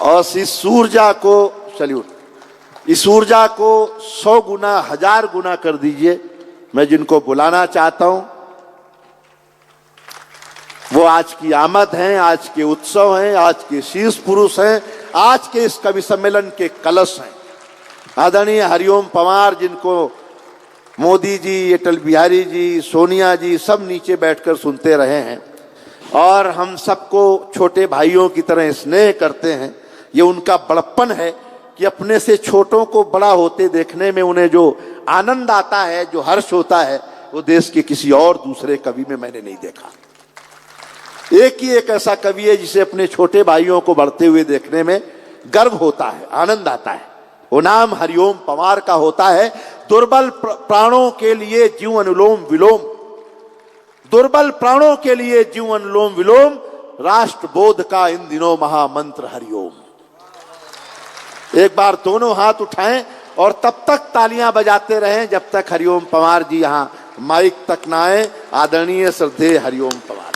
और इस ऊर्जा को सल्यूट, इस ऊर्जा को 100 गुना 1000 गुना कर दीजिए। मैं जिनको बुलाना चाहता हूं वो आज की आमद हैं, आज के उत्सव हैं, आज के शीर्ष पुरुष हैं, आज के इस कवि सम्मेलन के कलश हैं। आदरणीय हरिओम पंवार, जिनको मोदी जी, अटल बिहारी जी, सोनिया जी सब नीचे बैठकर सुनते रहे हैं और हम सबको छोटे भाइयों की तरह स्नेह करते हैं। ये उनका बड़प्पन है कि अपने से छोटों को बड़ा होते देखने में उन्हें जो आनंद आता है, जो हर्ष होता है, वो देश के किसी और दूसरे कवि में मैंने नहीं देखा। एक ही एक ऐसा कवि है जिसे अपने छोटे भाइयों को बढ़ते हुए देखने में गर्व होता है, आनंद आता है। वो नाम हरिओम पंवार का होता है। दुर्बल प्राणों के लिए जीव अनुलोम विलोम, दुर्बल प्राणों के लिए जीव अनुलोम विलोम, राष्ट्रबोध का इन दिनों महामंत्र हरिओम। एक बार दोनों हाथ उठाएं और तब तक तालियां बजाते रहें जब तक हरिओम पंवार जी यहां माइक तक ना आए। आदरणीय श्रद्धेय हरिओम पंवार।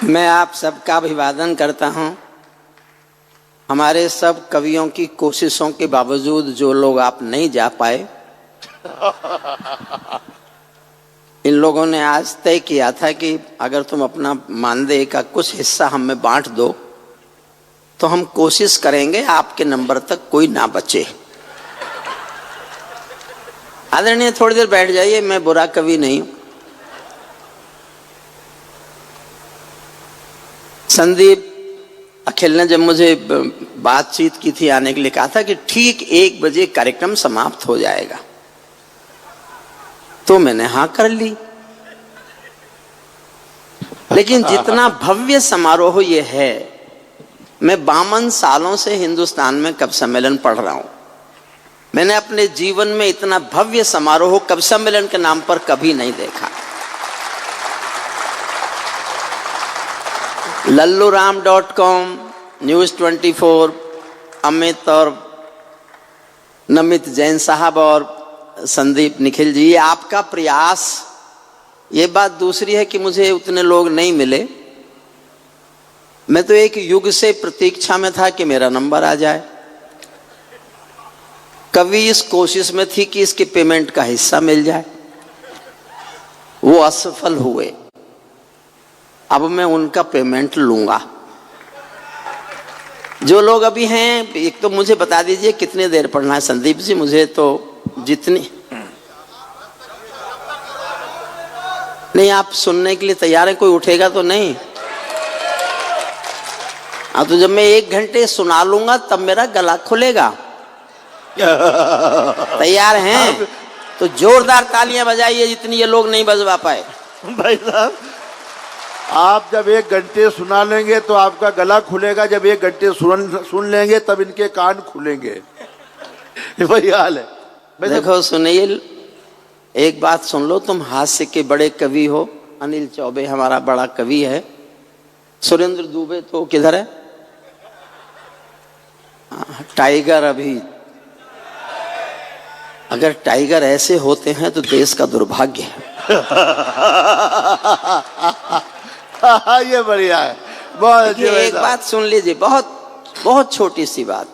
मैं आप सबका अभिवादन करता हूं। हमारे सब कवियों की कोशिशों के बावजूद जो लोग आप नहीं जा पाए, इन लोगों ने आज तय किया था कि अगर तुम अपना मानदेय का कुछ हिस्सा हमें बांट दो तो हम कोशिश करेंगे आपके नंबर तक कोई ना बचे। आदरणीय थोड़ी देर बैठ जाइए, मैं बुरा कवि नहीं हूं। संदीप अखिल ने जब मुझे बातचीत की थी, आने के लिए कहा था कि ठीक 1 बजे कार्यक्रम समाप्त हो जाएगा, तो मैंने हाँ कर ली। लेकिन जितना भव्य समारोह ये है, मैं 52 सालों से हिंदुस्तान में कवि सम्मेलन पढ़ रहा हूं। मैंने अपने जीवन में इतना भव्य समारोह कवि सम्मेलन के नाम पर कभी नहीं देखा। लल्लूराम.com, News24, अमित और नमित जैन साहब और संदीप निखिल जी, ये आपका प्रयास। ये बात दूसरी है कि मुझे उतने लोग नहीं मिले। मैं तो एक युग से प्रतीक्षा में था कि मेरा नंबर आ जाए। कवि इस कोशिश में थी कि इसके पेमेंट का हिस्सा मिल जाए, वो असफल हुए। अब मैं उनका पेमेंट लूंगा। जो लोग अभी हैं, एक तो मुझे बता दीजिए कितनी देर पढ़ना है संदीप जी। मुझे तो जितनी नहीं, आप सुनने के लिए तैयार हैं? कोई उठेगा तो नहीं? हाँ, तो जब मैं 1 घंटे सुना लूंगा तब मेरा गला खुलेगा। तैयार हैं? तो जोरदार तालियां बजाइए जितनी ये लोग नहीं बजवा पाए। भाई साहब, आप जब 1 घंटे सुना लेंगे तो आपका गला खुलेगा, जब 1 घंटे सुन लेंगे तब इनके कान खुलेंगे। वही हाल है। देखो सुनिए, एक बात सुन लो, तुम हास्य के बड़े कवि हो। अनिल चौबे हमारा बड़ा कवि है। सुरेंद्र दुबे तो किधर है? टाइगर अभी, अगर टाइगर ऐसे होते हैं तो देश का दुर्भाग्य है। ये बढ़िया है, बहुत। एक बात सुन लीजिए, बहुत बहुत छोटी सी बात।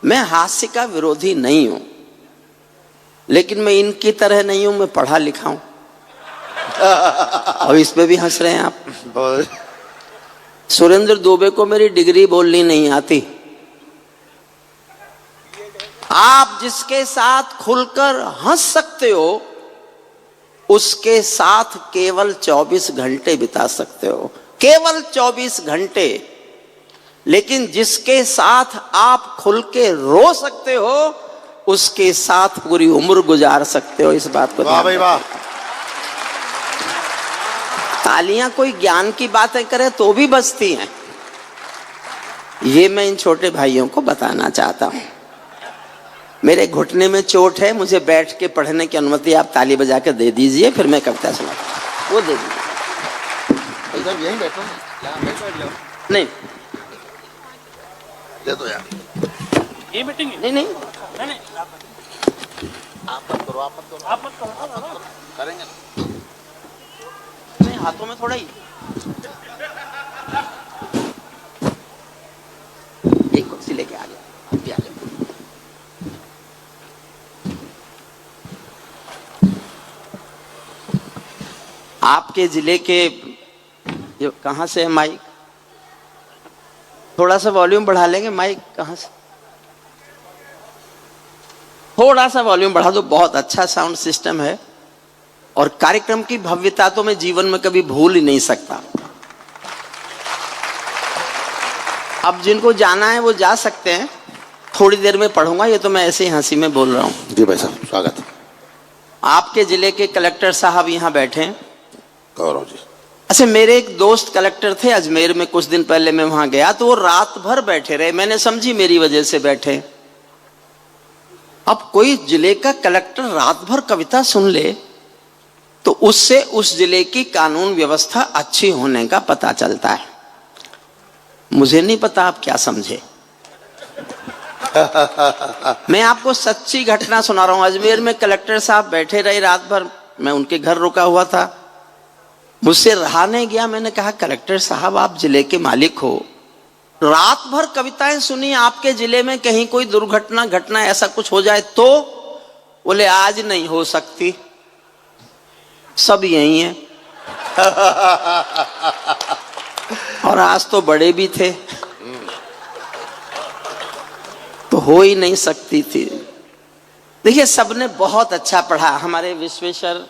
मैं हास्य का विरोधी नहीं हूं, लेकिन मैं इनकी तरह नहीं हूं। मैं पढ़ा लिखा हूं। और इस पे भी हंस रहे हैं आप। सुरेंद्र दुबे को मेरी डिग्री बोलनी नहीं आती। आप जिसके साथ खुलकर हंस सकते हो, उसके साथ केवल 24 घंटे बिता सकते हो, केवल 24 घंटे। लेकिन जिसके साथ आप खुल के रो सकते हो, उसके साथ पूरी उम्र गुजार सकते हो। इस बात को वाह भाई वाह। तालियां कोई ज्ञान की बातें करे तो भी बजती हैं। ये मैं इन छोटे भाइयों को बताना चाहता हूं। मेरे घुटने में चोट है, मुझे बैठ के पढ़ने की अनुमति आप ताली बजा के दे दीजिए, फिर मैं कविता सुनाता। वो दे दीजिए। यहीं बैठो। नहीं दे दो यार। ये मीटिंग नहीं नहीं नहीं, आप मत करो, आप मत करो, आप मत करो। करेंगे। नहीं, हाथों में थोड़ा ही। एक कुर्सी लेके आ गया, आप भी आ जाओ। आपके जिले के कहां से है माइक? थोड़ा सा वॉल्यूम बढ़ा लेंगे। माइक कहां से? थोड़ा सा वॉल्यूम बढ़ा दो। बहुत अच्छा साउंड सिस्टम है और कार्यक्रम की भव्यता तो मैं जीवन में कभी भूल ही नहीं सकता। अब जिनको जाना है वो जा सकते हैं, थोड़ी देर में पढ़ूंगा। ये तो मैं ऐसे ही हंसी में बोल रहा हूं। जी भाई साहब, स्वागत है। आपके जिले के कलेक्टर साहब यहां बैठे हैं। गौरव जी। अच्छा, मेरे एक दोस्त कलेक्टर थे अजमेर में, कुछ दिन पहले मैं वहां गया तो वो रात भर बैठे रहे। मैंने समझी मेरी वजह से बैठे। अब कोई जिले का कलेक्टर रात भर कविता सुन ले तो उससे उस जिले की कानून व्यवस्था अच्छी होने का पता चलता है। मुझे नहीं पता आप क्या समझे। मैं आपको सच्ची घटना सुना रहा हूं। अजमेर में कलेक्टर साहब बैठे रहे रात भर। मैं उनके घर रुका हुआ था, मुझसे रहा नहीं गया। मैंने कहा कलेक्टर साहब आप जिले के मालिक हो, रात भर कविताएं सुनी, आपके जिले में कहीं कोई दुर्घटना घटना ऐसा कुछ हो जाए तो? बोले आज नहीं हो सकती, सब यही है। और आज तो बड़े भी थे तो हो ही नहीं सकती थी। देखिए सबने बहुत अच्छा पढ़ा। हमारे विश्वेश्वर,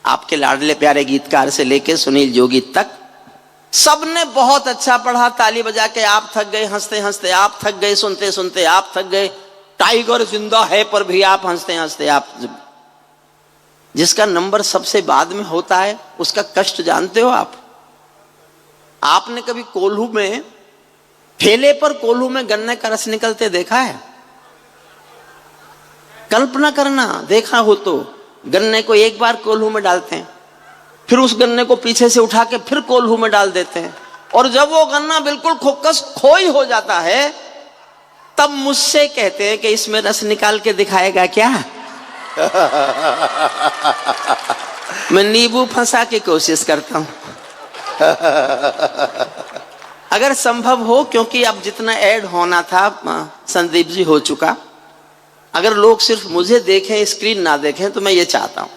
आपके लाडले प्यारे गीतकार से लेके सुनील जोगी तक सबने बहुत अच्छा पढ़ा। ताली बजा के आप थक गए, हंसते हंसते आप थक गए, सुनते सुनते आप थक गए। टाइगर जिंदा है पर भी आप हंसते हंसते आप। जिसका नंबर सबसे बाद में होता है उसका कष्ट जानते हो आप? आपने कभी कोल्हू में, ठेले पर कोल्हू में गन्ने का रस निकलते देखा है? कल्पना करना, देखा हो तो। गन्ने को एक बार कोल्हू में डालते हैं, फिर उस गन्ने को पीछे से उठा के फिर कोल्हू में डाल देते हैं, और जब वो गन्ना बिल्कुल खोकस खोई हो जाता है तब मुझसे कहते हैं कि इसमें रस निकाल के दिखाएगा क्या? मैं नींबू फंसा के कोशिश करता हूं अगर संभव हो, क्योंकि अब जितना ऐड होना था संदीप जी हो चुका। अगर लोग सिर्फ मुझे देखें, स्क्रीन ना देखें, तो मैं ये चाहता हूं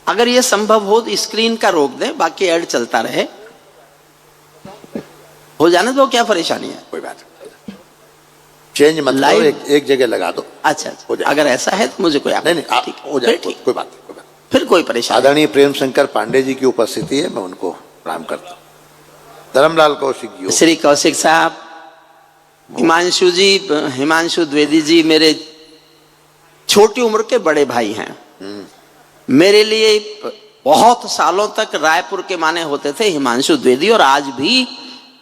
अगर ये संभव हो तो स्क्रीन का रोक दें, बाकी ऐड चलता रहे। हो जाने दो, क्या परेशानी है? कोई बात नहीं, चेंज मत करो, एक जगह लगा दो। अच्छा, अगर ऐसा है तो मुझे कोई नहीं हो जाए, कोई बात नहीं। फिर कोई परेशानी। आदरणीय प्रेम शंकर पांडे जी की उपस्थिति है, मैं उनको प्रणाम करता हूँ। धर्मलाल कौशिक जी, श्री कौशिक साहब, हिमांशु जी, हिमांशु द्विवेदी जी मेरे छोटी उम्र के बड़े भाई हैं। मेरे लिए बहुत सालों तक रायपुर के माने होते थे हिमांशु द्विवेदी, और आज भी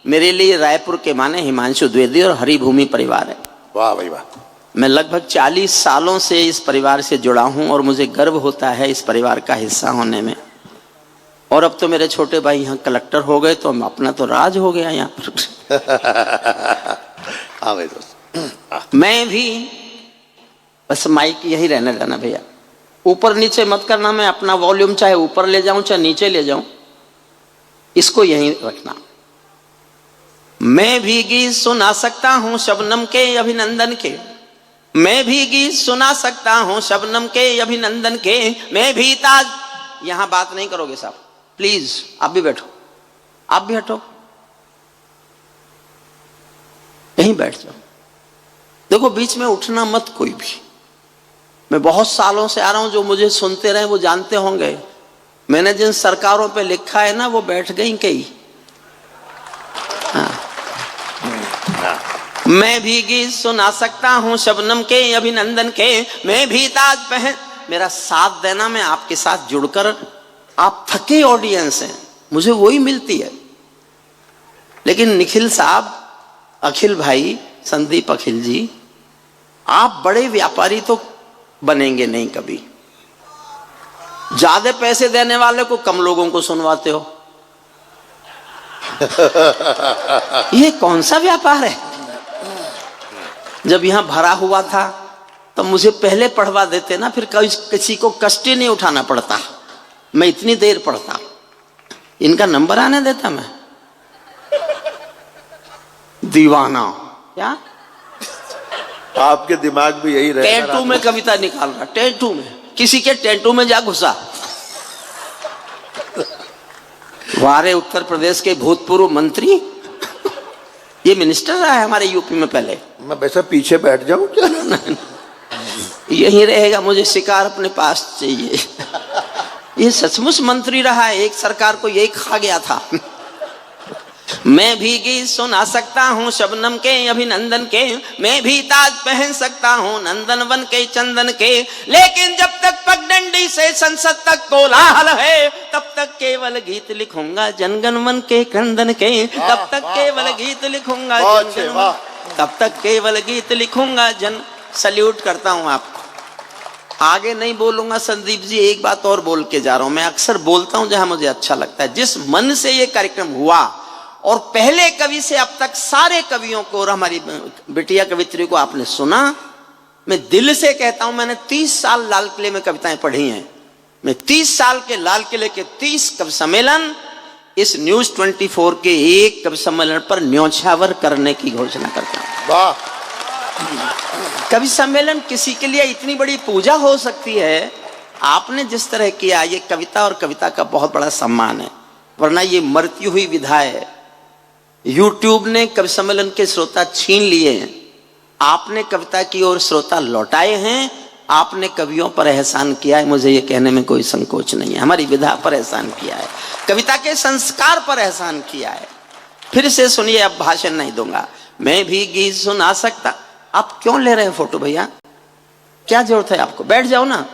मेरे लिए रायपुर के माने हिमांशु द्विवेदी और हरिभूमि परिवार है। वाह भाई वाह। मैं लगभग 40 सालों से इस परिवार से जुड़ा हूं और मुझे गर्व होता है इस परिवार का हिस्सा होने में। और अब तो मेरे छोटे भाई यहाँ कलेक्टर हो गए तो अपना तो राज हो गया यहाँ पर। हाँ भाई दोस्त, मैं भी बस माइक यही रहने देना भैया, ऊपर नीचे मत करना। मैं अपना वॉल्यूम चाहे ऊपर ले जाऊं चाहे नीचे ले जाऊं, इसको यहीं रखना। मैं भी गीत सुना सकता हूं शबनम के अभिनंदन के, मैं भी गीत सुना सकता हूं शबनम के अभिनंदन के, मैं भी ताज। यहां बात नहीं करोगे साहब, प्लीज आप भी बैठो, आप भी हटो, यहीं बैठ जाओ। देखो बीच में उठना मत कोई भी। मैं बहुत सालों से आ रहा हूं, जो मुझे सुनते रहे वो जानते होंगे, मैंने जिन सरकारों पे लिखा है ना वो बैठ गई कई। मैं भी गीत सुना सकता हूं शबनम के अभिनंदन के, मैं भी ताज पहन। मेरा साथ देना, मैं आपके साथ जुड़कर, आप थके ऑडियंस हैं, मुझे वही मिलती है। लेकिन निखिल साहब, अखिल भाई, संदीप अखिल जी, आप बड़े व्यापारी तो बनेंगे नहीं कभी। ज्यादा पैसे देने वाले को कम लोगों को सुनवाते हो। ये कौन सा व्यापार है? जब यहां भरा हुआ था तो मुझे पहले पढ़वा देते ना, फिर किसी को कष्ट ही नहीं उठाना पड़ता। मैं इतनी देर पढ़ता, इनका नंबर आने देता मैं? दीवाना क्या? आपके दिमाग में यही रहेगा। टैटू में कविता निकाल रहा, टैटू में, किसी के टैटू में जा घुसा। वारे उत्तर प्रदेश के भूतपूर्व मंत्री, ये मिनिस्टर रहा है हमारे यूपी में पहले। मैं वैसे पीछे बैठ जाऊं क्या? यही रहेगा, मुझे शिकार अपने पास चाहिए। ये सचमुच मंत्री रहा है, एक सरकार को यही खा गया था। मैं भी गीत सुना सकता हूँ शबनम के अभिनंदन के, मैं भी ताज पहन सकता हूँ नंदन वन के चंदन के, लेकिन जब तक पगडंडी से संसद तक कोलाहल है तब तक केवल गीत लिखूंगा जनगण मन के क्रंदन के, तब तक केवल गीत लिखूंगा जनगण मन, तब तक केवल गीत लिखूंगा जन। सल्यूट करता हूँ आपको, आगे नहीं बोलूंगा संदीप जी, एक बात और बोल के जा रहा हूं। मैं अक्सर बोलता हूं जहां मुझे अच्छा लगता है। जिस मन से ये कार्यक्रम हुआ और पहले कवि से अब तक सारे कवियों को और हमारी बिटिया कवित्री को आपने सुना, मैं दिल से कहता हूं, मैंने 30 साल लाल किले में कविताएं पढ़ी हैं। मैं 30 साल के लाल किले के 30 कवि सम्मेलन इस न्यूज 24 के एक कवि सम्मेलन पर न्योछावर करने की घोषणा करता हूं। वाह! कवि सम्मेलन किसी के लिए इतनी बड़ी पूजा हो सकती है, आपने जिस तरह किया, ये कविता और कविता का बहुत बड़ा सम्मान है। वरना ये मरती हुई विधा है। यूट्यूब ने कवि सम्मेलन के श्रोता छीन लिए हैं, आपने कविता की ओर श्रोता लौटाए हैं। आपने कवियों पर एहसान किया है, मुझे ये कहने में कोई संकोच नहीं है। हमारी विधा पर एहसान किया है, कविता के संस्कार पर एहसान किया है। फिर से सुनिए, अब भाषण नहीं दूंगा। मैं भी गीत सुना सकता। आप क्यों ले रहे हैं फोटो भैया, क्या जरूरत है आपको? बैठ जाओ ना।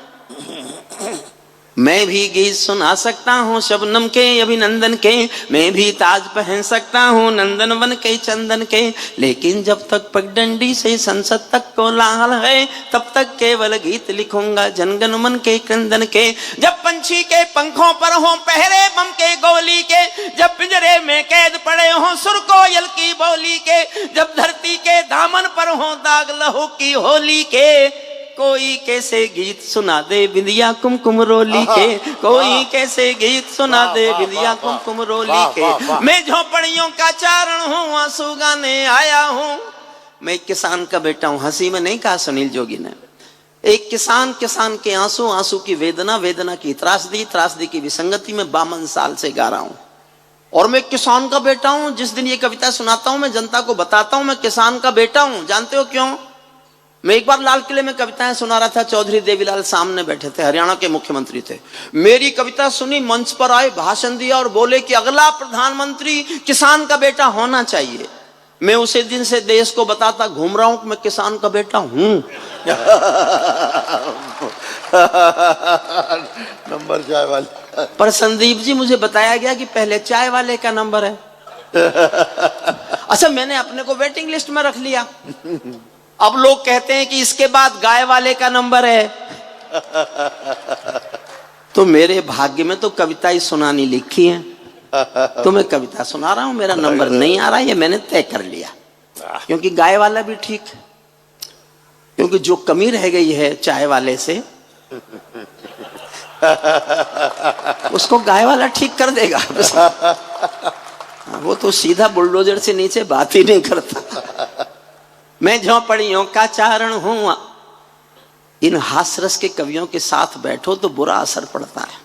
मैं भी गीत सुना सकता हूँ शबनम के अभिनंदन के, मैं भी ताज पहन सकता हूँ नंदन वन के चंदन के, लेकिन जब तक पगडंडी से संसद तक कोलाहल है तब तक केवल गीत लिखूंगा जनगण मन के क्रंदन के। जब पंछी के पंखों पर हो पहरे बम के गोली के, जब पिंजरे में कैद पड़े हो सुर कोयल की बोली के, जब धरती के दामन पर हो दाग लहू की होली के, कोई कैसे गीत सुना दे बिंदिया कुमकुम रोली के, कोई कैसे गीत सुना दे बिंदिया कुमकुम रोली के। मैं झोपड़ियों का चारण हूँ, आंसू गाने आया हूँ। मैं एक किसान का बेटा हूँ, हंसी में नहीं कहा सुनील जोगी ने। एक किसान, किसान के आंसू, आंसू की वेदना, वेदना की त्रासदी, त्रासदी की विसंगति में 52 साल से गा रहा हूँ। और मैं किसान का बेटा हूँ। जिस दिन ये कविता सुनाता हूँ मैं जनता को बताता हूँ मैं किसान का बेटा हूँ। जानते हो क्यों? मैं एक बार लाल किले में कविताएं सुना रहा था, चौधरी देवीलाल सामने बैठे थे, हरियाणा के मुख्यमंत्री थे। मेरी कविता सुनी, मंच पर आए, भाषण दिया और बोले कि अगला प्रधानमंत्री किसान का बेटा होना चाहिए। मैं उसे दिन से देश को बताता घूम रहा हूं कि मैं किसान का बेटा हूं। नंबर चाय वाले पर संदीप जी, मुझे बताया गया कि पहले चाय वाले का नंबर है। अच्छा, मैंने अपने को वेटिंग लिस्ट में रख लिया। अब लोग कहते हैं कि इसके बाद गाय वाले का नंबर है। तो मेरे भाग्य में तो कविता ही सुनानी लिखी है, तो मैं कविता सुना रहा हूं। मेरा नंबर नहीं आ रहा, ये मैंने तय कर लिया। क्योंकि गाय वाला भी ठीक, क्योंकि जो कमी रह गई है चाय वाले से उसको गाय वाला ठीक कर देगा। वो तो सीधा बुलडोजर से नीचे बात ही नहीं करता। मैं झोपड़ियों का चारण हूं। इन हास्यरस के कवियों के साथ बैठो तो बुरा असर पड़ता है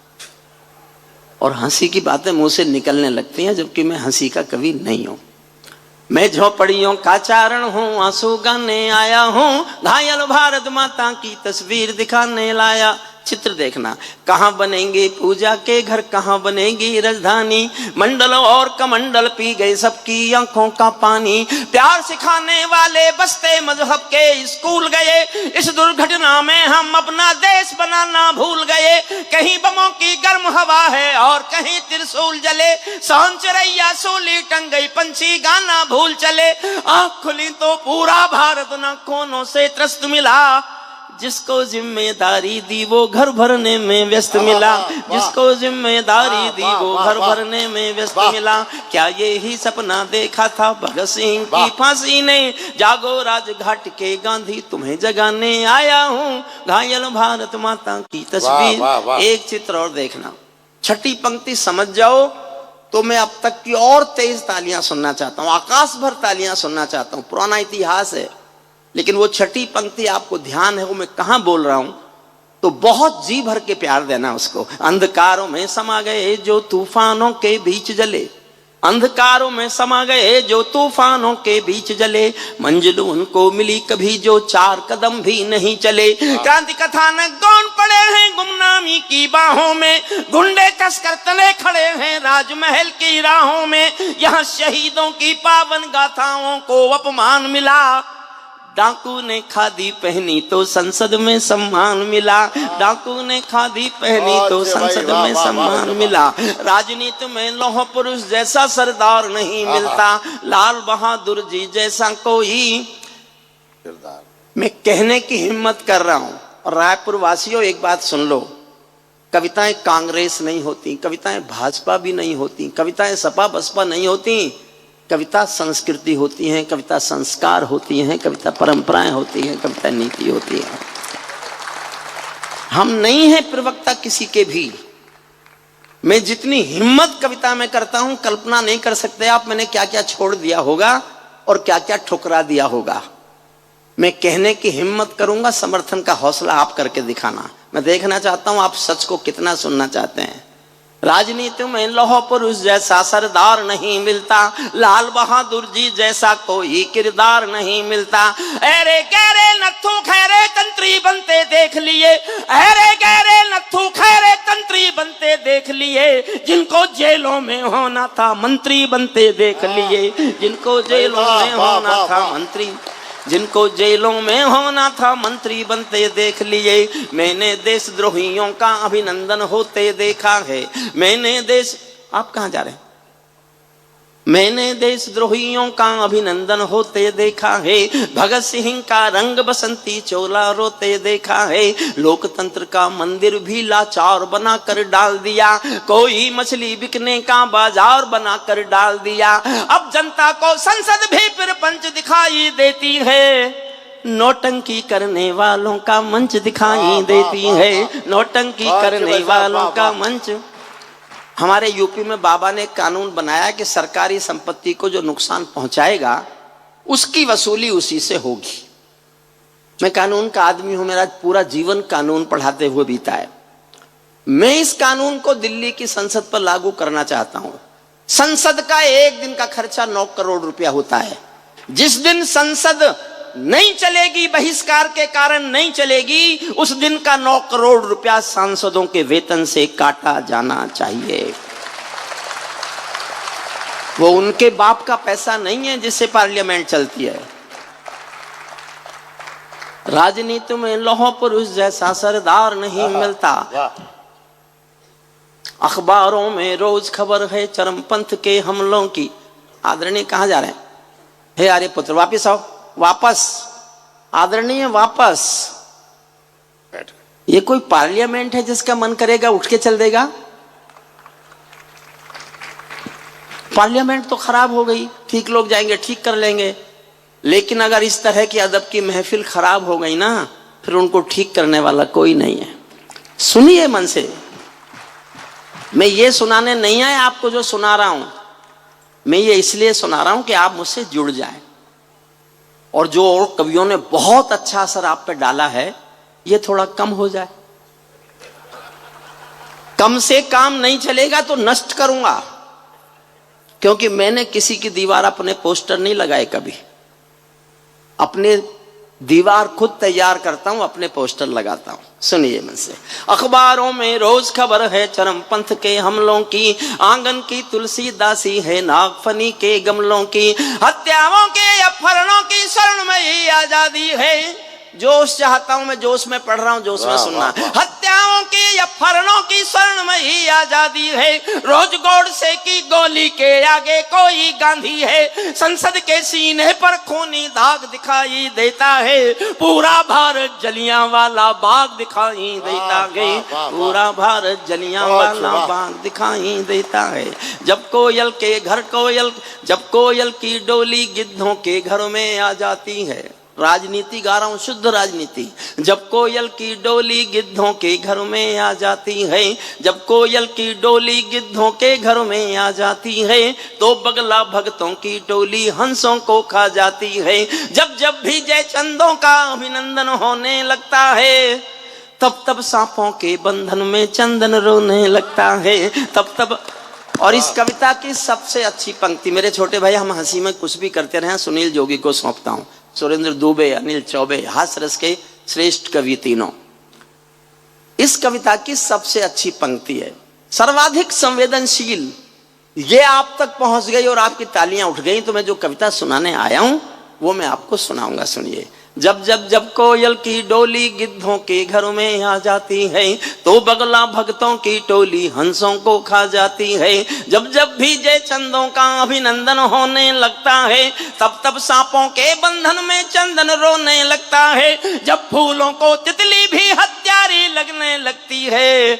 और हंसी की बातें मुंह से निकलने लगती हैं, जबकि मैं हंसी का कवि नहीं हूं। मैं झोपड़ियों का चारण हूं, आंसू गाने आया हूं, घायल भारत माता की तस्वीर दिखाने लाया। चित्र देखना, कहां बनेंगे पूजा के घर, कहां बनेगी राजधानी, मंडल और कमंडल पी गए सबकी आंखों का पानी। प्यार सिखाने वाले बसते मजहब के स्कूल गए, इस दुर्घटना में हम अपना देश बनाना भूल गए। कहीं बमों की गर्म हवा है और कहीं त्रिशूल जले, सांझ चिरैया सूली टंग गई, पंछी गाना भूल चले। आंख खुली तो पूरा भारत न कोनों से त्रस्त मिला, जिसको जिम्मेदारी दी वो घर भरने में व्यस्त मिला, जिसको जिम्मेदारी दी वो घर भरने में व्यस्त मिला। क्या ये ही सपना देखा था भगत सिंह की फांसी ने, जागो राजघाट के गांधी तुम्हें जगाने आया हूँ, घायल भारत माता की तस्वीर। एक चित्र और देखना, छठी पंक्ति समझ जाओ तो मैं अब तक की और तेज तालियां सुनना चाहता हूं, आकाश भर तालियां सुनना चाहता हूं। पुराना इतिहास है, लेकिन वो छठी पंक्ति आपको ध्यान है वो मैं कहां बोल रहा हूं, तो बहुत जी भर के प्यार देना उसको। अंधकारों में समा गए जो तूफानों के बीच जले, अंधकारों में समा गए जो तूफानों के बीच जले, मंजिल उनको मिली कभी जो 4 कदम भी नहीं चले। क्रांति कथानक गौन पड़े हैं गुमनामी की बाहों में, गुंडे कसकर तले खड़े हैं राजमहल की राहों में। यहाँ शहीदों की पावन गाथाओं को अपमान मिला, डाकू ने खादी पहनी तो संसद में सम्मान मिला, डाकू ने खादी पहनी तो संसद में सम्मान मिला। राजनीति में लौह पुरुष जैसा सरदार नहीं मिलता, लाल बहादुर जी जैसा कोई। मैं कहने की हिम्मत कर रहा हूं, और रायपुर वासियों एक बात सुन लो, कविताएं कांग्रेस नहीं होती, कविताएं भाजपा भी नहीं होती, कविताएं सपा बसपा नहीं होती। कविता संस्कृति होती है, कविता संस्कार होती है, कविता परंपराएं होती हैं, कविता नीति होती है। हम नहीं हैं प्रवक्ता किसी के भी। मैं जितनी हिम्मत कविता में करता हूं, कल्पना नहीं कर सकते आप मैंने क्या क्या छोड़ दिया होगा और क्या क्या ठुकरा दिया होगा। मैं कहने की हिम्मत करूंगा, समर्थन का हौसला आप करके दिखाना। मैं देखना चाहता हूं आप सच को कितना सुनना चाहते हैं। राजनीति में लौह पुरुष जैसा सरदार नहीं मिलता, लाल बहादुर जी जैसा कोई किरदार नहीं मिलता। अरे गहरे नत्थू खैरे तंत्री बनते देख लिए, अरे गहरे नत्थू खैरे तंत्री बनते देख लिए, जिनको जेलों में होना था मंत्री बनते देख लिए, जिनको जेलों में होना था मंत्री, जिनको जेलों में होना था मंत्री बनते देख लिए। मैंने देशद्रोहियों का अभिनंदन होते देखा है, मैंने देश, आप कहां जा रहे हैं? मैंने देशद्रोहियों का अभिनंदन होते देखा है, भगत सिंह का रंग बसंती चोला रोते देखा है। लोकतंत्र का मंदिर भी लाचार बना कर डाल दिया, कोई मछली बिकने का बाजार बना कर डाल दिया। अब जनता को संसद भी प्रपंच दिखाई देती है, नोटंकी करने वालों का मंच दिखाई देती है, नोटंकी करने वालों का मंच। हमारे यूपी में बाबा ने कानून बनाया कि सरकारी संपत्ति को जो नुकसान पहुंचाएगा उसकी वसूली उसी से होगी। मैं कानून का आदमी हूं, मेरा पूरा जीवन कानून पढ़ाते हुए बीता है। मैं इस कानून को दिल्ली की संसद पर लागू करना चाहता हूं। संसद का एक दिन का खर्चा 9 करोड़ रुपया होता है। जिस दिन संसद नहीं चलेगी, बहिष्कार के कारण नहीं चलेगी, उस दिन का 9 करोड़ रुपया सांसदों के वेतन से काटा जाना चाहिए। वो उनके बाप का पैसा नहीं है जिससे पार्लियामेंट चलती है। राजनीति में लौह पुरुष जैसा सरदार नहीं मिलता। अखबारों में रोज खबर है चरमपंथ के हमलों की। आदरणीय कहां जा रहे हैं? हे आर्य पुत्र वापिस आओ, वापस। आदरणीय वापस। ये कोई पार्लियामेंट है जिसका मन करेगा उठ के चल देगा? पार्लियामेंट तो खराब हो गई, ठीक लोग जाएंगे ठीक कर लेंगे, लेकिन अगर इस तरह की अदब की महफिल खराब हो गई ना, फिर उनको ठीक करने वाला कोई नहीं है। सुनिए मन से, मैं ये सुनाने नहीं आया आपको जो सुना रहा हूं, मैं ये इसलिए सुना रहा हूं कि आप मुझसे जुड़ जाएं, और जो और कवियों ने बहुत अच्छा असर आप पे डाला है ये थोड़ा कम हो जाए। कम से काम नहीं चलेगा तो नष्ट करूंगा, क्योंकि मैंने किसी की दीवार अपने पोस्टर नहीं लगाए कभी। अपने दीवार खुद तैयार करता हूं, अपने पोस्टर लगाता हूं। सुनिए मुझसे। अखबारों में रोज खबर है चरमपंथ के हमलों की, आंगन की तुलसी दासी है नागफनी के गमलों की, हत्याओं के अपहरणों की स्वर्णमयी आजादी है। जोश चाहता हूं, मैं जोश में पढ़ रहा हूं, जोश में सुनना। हत्याओं की अपहरणों की स्वर्णमयी आजादी है, रोज गोडसे की गोली के आगे कोई गांधी है। संसद के सीने पर खूनी दाग दिखाई देता है, पूरा भारत जलियांवाला बाग दिखाई देता है, पूरा भारत जलियांवाला बाग दिखाई देता है। जब कोयल के घर कोयल, जब कोयल की डोली गिद्धों के घरों में आ जाती है, राजनीति गा रहा हूं, शुद्ध राजनीति। जब कोयल की डोली गिद्धों के घर में आ जाती है, जब कोयल की डोली गिद्धों के घर में आ जाती है, तो बगला भक्तों की टोली हंसों को खा जाती है। जब जब भी जय चंदों का अभिनंदन होने लगता है, तब तब सांपों के बंधन में चंदन रोने लगता है, तब तब। और इस कविता की सबसे अच्छी पंक्ति, मेरे छोटे भाई हम हंसी में कुछ भी करते रहे, सुनील जोगी को सौंपता हूं। सुरेंद्र दुबे, अनिल चौबे, हास्य रस के श्रेष्ठ कवि तीनों। इस कविता की सबसे अच्छी पंक्ति है, सर्वाधिक संवेदनशील। ये आप तक पहुंच गई और आपकी तालियां उठ गई, तो मैं जो कविता सुनाने आया हूं वो मैं आपको सुनाऊंगा, सुनिए। जब जब जब कोयल की डोली गिद्धों के घर में आ जाती है, तो बगला भक्तों की टोली हंसों को खा जाती है। जब जब भी जय चंदों का अभिनंदन होने लगता है, तब तब सांपों के बंधन में चंदन रोने लगता है। जब फूलों को तितली भी हत्यारी लगने लगती है,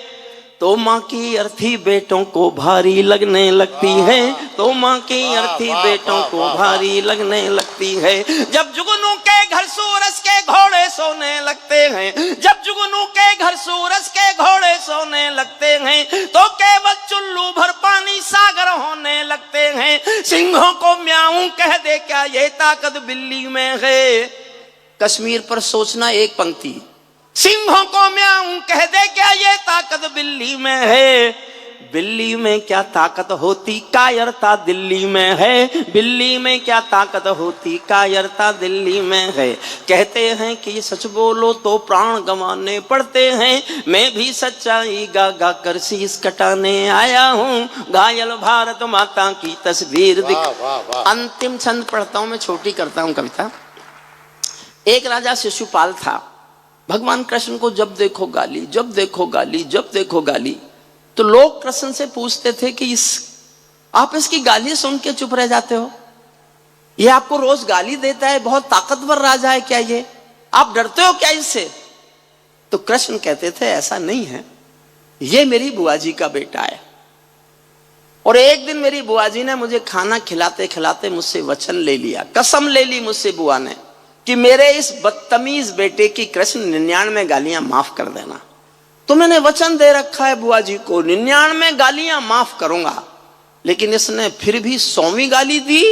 तो माँ की अर्थी बेटों को भारी लगने लगती है, तो माँ की अर्थी बेटों को भारी लगने लगती है। जब जुगनू के घर सूरज के घोड़े सोने लगते हैं, जब जुगनू के घर सूरज के घोड़े सोने लगते हैं, तो केवल चुल्लू भर पानी सागर होने लगते हैं। सिंहों को म्याऊं कह दे क्या ये ताकत बिल्ली में है। कश्मीर पर सोचना एक पंक्ति, सिंहों को म्याऊं कह दे क्या ये ताकत बिल्ली में है। बिल्ली में क्या ताकत होती, कायरता दिल्ली में है। बिल्ली में क्या ताकत होती, कायरता दिल्ली में है। कहते हैं कि सच बोलो तो प्राण गंवाने पड़ते हैं, मैं भी सच्चाई गा गा कर शीश कटाने आया हूँ। घायल भारत माता की तस्वीर दिख। अंतिम छंद पढ़ता हूं मैं, छोटी करता हूं कविता। एक राजा शिशुपाल था, भगवान कृष्ण को जब देखो गाली, जब देखो गाली, जब देखो गाली। तो लोग कृष्ण से पूछते थे कि आप इसकी गाली सुन के चुप रह जाते हो, ये आपको रोज गाली देता है, बहुत ताकतवर राजा है क्या ये, आप डरते हो क्या इससे? तो कृष्ण कहते थे ऐसा नहीं है, ये मेरी बुआ जी का बेटा है। और एक दिन मेरी बुआ जी ने मुझे खाना खिलाते खिलाते मुझसे वचन ले लिया, कसम ले ली मुझसे बुआ ने कि मेरे इस बदतमीज बेटे की कृष्ण 99 गालियां माफ कर देना। तो मैंने वचन दे रखा है बुआ जी को, 99 गालियां माफ करूंगा, लेकिन इसने फिर भी 100वीं गाली दी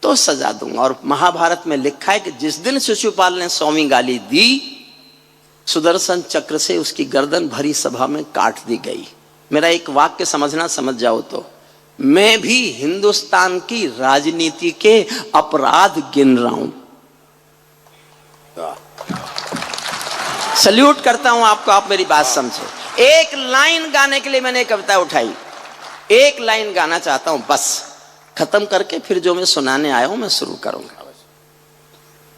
तो सजा दूंगा। और महाभारत में लिखा है कि जिस दिन शिशुपाल ने 100वीं गाली दी, सुदर्शन चक्र से उसकी गर्दन भरी सभा में काट दी गई। मेरा एक वाक्य समझना, समझ जाओ तो, मैं भी हिंदुस्तान की राजनीति के अपराध गिन रहा हूं। सल्यूट करता हूं आपको, आप मेरी बात समझे। एक लाइन गाने के लिए मैंने कविता उठाई, एक लाइन गाना चाहता हूं बस, खत्म करके फिर जो मैं सुनाने आया हूं मैं शुरू करूंगा।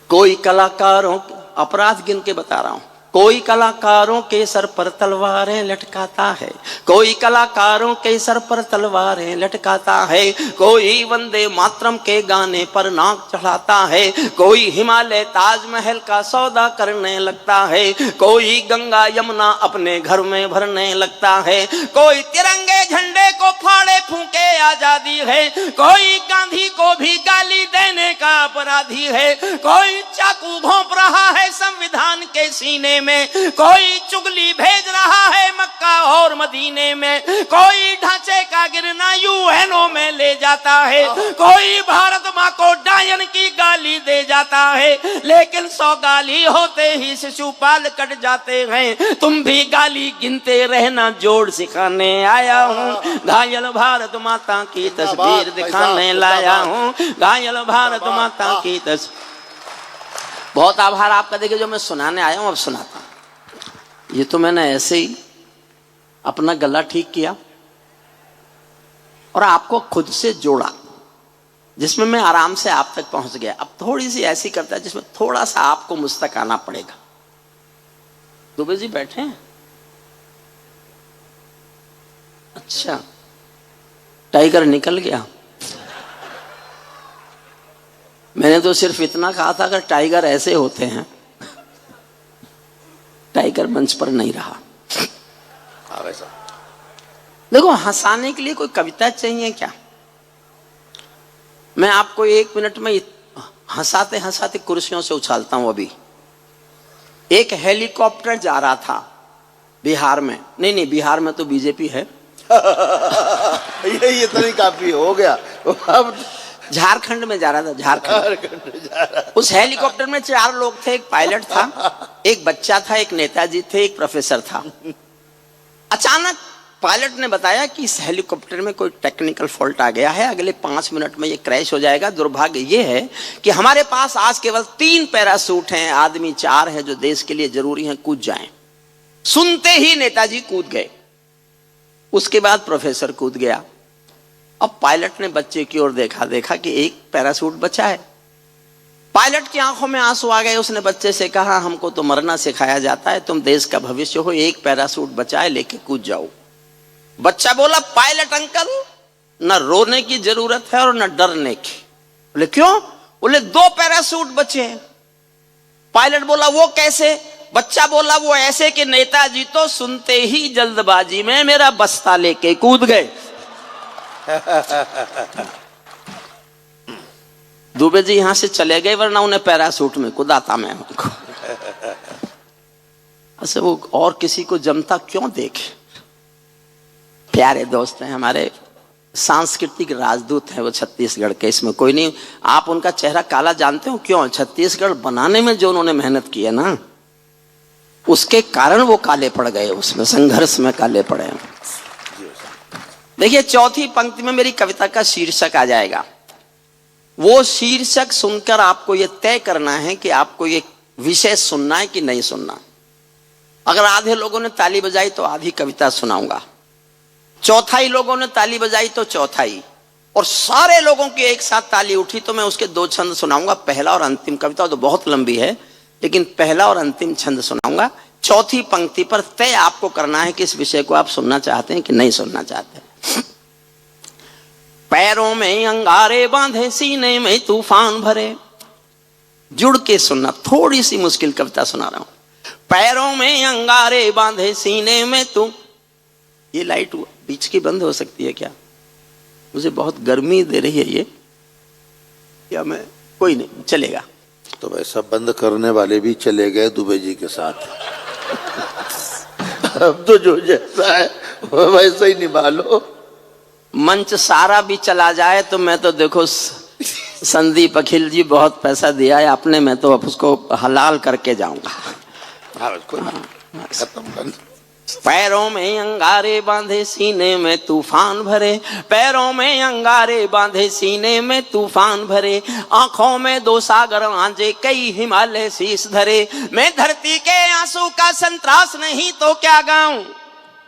कोई कलाकारों, अपराध गिन के बता रहा हूं, कोई कलाकारों के सर पर तलवारें लटकाता है, कोई कलाकारों के सर पर तलवारें लटकाता है, कोई वंदे मातरम के गाने पर नाक चढ़ाता है, कोई हिमालय ताजमहल का सौदा करने लगता है, कोई गंगा यमुना अपने घर में भरने लगता है, कोई तिरंगे झंडे को फाड़े फूंके आजादी है, कोई गांधी को भी गाली देने का अपराधी है, कोई चाकू घोंप रहा है संविधान के सीने में, कोई चुगली भेज रहा है मक्का और मदीने में, कोई ढांचे का गिरना यूएनओ में ले जाता है, कोई भारत माँ को डायन की गाली दे जाता है, लेकिन 100 गाली होते ही शिशुपाल कट जाते हैं। तुम भी गाली गिनते रहना, जोड़ सिखाने आया हूँ, घायल भारत माता की तस्वीर दिखाने लाया हूँ, घायल भारत माता की तस्वीर। बहुत आभार आपका, देखिए जो मैं सुनाने आया हूं अब सुनाता हूं। ये तो मैंने ऐसे ही अपना गला ठीक किया और आपको खुद से जोड़ा, जिसमें मैं आराम से आप तक पहुंच गया। अब थोड़ी सी ऐसी करता है जिसमें थोड़ा सा आपको मुझ तक आना पड़ेगा। दुबे जी बैठे हैं? अच्छा, टाइगर निकल गया। मैंने तो सिर्फ इतना कहा था अगर टाइगर ऐसे होते हैं। टाइगर मंच पर नहीं रहा। देखो, हंसाने के लिए कोई कविता चाहिए क्या? मैं आपको 1 मिनट में हंसाते हंसाते कुर्सियों से उछालता हूं। अभी एक हेलीकॉप्टर जा रहा था बिहार में, नहीं बिहार में तो बीजेपी है। ये तो नहीं, काफी हो गया। अब झारखंड में जा रहा था, झारखंड। उस हेलीकॉप्टर में 4 लोग थे, एक पायलट था, एक बच्चा था, एक नेताजी थे, एक प्रोफेसर था। अचानक पायलट ने बताया कि इस हेलीकॉप्टर में कोई टेक्निकल फॉल्ट आ गया है, अगले 5 मिनट में ये क्रैश हो जाएगा। दुर्भाग्य ये है कि हमारे पास आज केवल 3 पैरासूट हैं, आदमी 4 हैं जो देश के लिए जरूरी हैं, कूद जाएं। सुनते ही नेताजी कूद गए, उसके बाद प्रोफेसर कूद गया। अब पायलट ने बच्चे की ओर देखा कि एक पैरासूट बचा है। पायलट की आंखों में आंसू आ गए। उसने बच्चे से कहा, हमको तो मरना सिखाया जाता है, तुम देश का भविष्य हो, एक पैरासूट बचा है, लेके कूद जाओ। बच्चा बोला, पायलट अंकल, न रोने की जरूरत है और न डरने की। बोले क्यों? बोले 2 पैरासूट बचे हैं। पायलट बोला, वो कैसे? बच्चा बोला, वो ऐसे कि नेताजी तो सुनते ही जल्दबाजी में मेरा बस्ता लेके कूद गए। दुबे जी यहां से चले गए, वरना उन्हें पैरासूट में कुदाता मैं उनको। ऐसे वो और किसी को जमता क्यों देखे। प्यारे दोस्त हैं हमारे, सांस्कृतिक राजदूत हैं वो छत्तीसगढ़ के, इसमें कोई नहीं। आप उनका चेहरा काला जानते हो क्यों? छत्तीसगढ़ बनाने में जो उन्होंने मेहनत की है ना, उसके कारण वो काले पड़ गए, उसमें संघर्ष में काले पड़े। देखिए, चौथी पंक्ति में मेरी कविता का शीर्षक आ जाएगा। वो शीर्षक सुनकर आपको ये तय करना है कि आपको ये विषय सुनना है कि नहीं सुनना। अगर आधे लोगों ने ताली बजाई तो आधी कविता सुनाऊंगा, चौथाई लोगों ने ताली बजाई तो चौथाई, और सारे लोगों की एक साथ ताली उठी तो मैं उसके 2 छंद सुनाऊंगा। पहला और अंतिम कविता तो बहुत लंबी है, लेकिन पहला और अंतिम छंद सुनाऊंगा। चौथी पंक्ति पर तय आपको करना है कि इस विषय को आप सुनना चाहते हैं कि नहीं सुनना चाहते। पैरों में अंगारे बांधे, सीने में तूफान भरे। जुड़ के सुनना, थोड़ी सी मुश्किल कविता सुना रहा हूं। पैरों में अंगारे बांधे, सीने में तू। ये लाइट बीच की बंद हो सकती है क्या? मुझे बहुत गर्मी दे रही है ये, क्या मैं? कोई नहीं, चलेगा। तो वैसा बंद करने वाले भी चले गए दुबे जी के साथ। अब तो जो जैसा है वैसा ही निभा लो। मंच सारा भी चला जाए तो मैं तो देखो, संदीप अखिल जी बहुत पैसा दिया है आपने, मैं तो अब उसको हलाल करके जाऊंगा। खत्म कर। पैरों में अंगारे बांधे, सीने में तूफान भरे। पैरों में अंगारे बांधे, सीने में तूफान भरे। आंखों में 2 सागर आंजे, कई हिमालय शीश धरे। मैं धरती के आंसू का संतरास नहीं तो क्या गाऊं।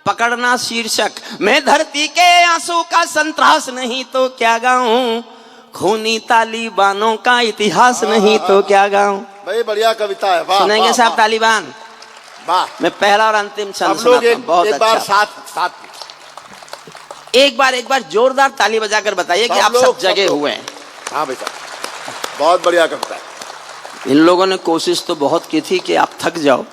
पकड़ना शीर्षक, मैं धरती के आंसू का संतरास नहीं तो क्या गाऊं। खूनी तालिबानों का इतिहास नहीं तो क्या गाऊं। भाई बढ़िया कविता है, वाह। सुनेंगे साहब तालिबान? वाह। मैं पहला और अंतिम छंद सुनाता हूं। बहुत एक अच्छा। बार साथ एक बार जोरदार ताली बजाकर बताइए कि आप सब जगे हुए हैं। हाँ भाई साहब, बहुत बढ़िया कविता है। इन लोगों ने कोशिश तो बहुत की थी कि आप थक जाओ।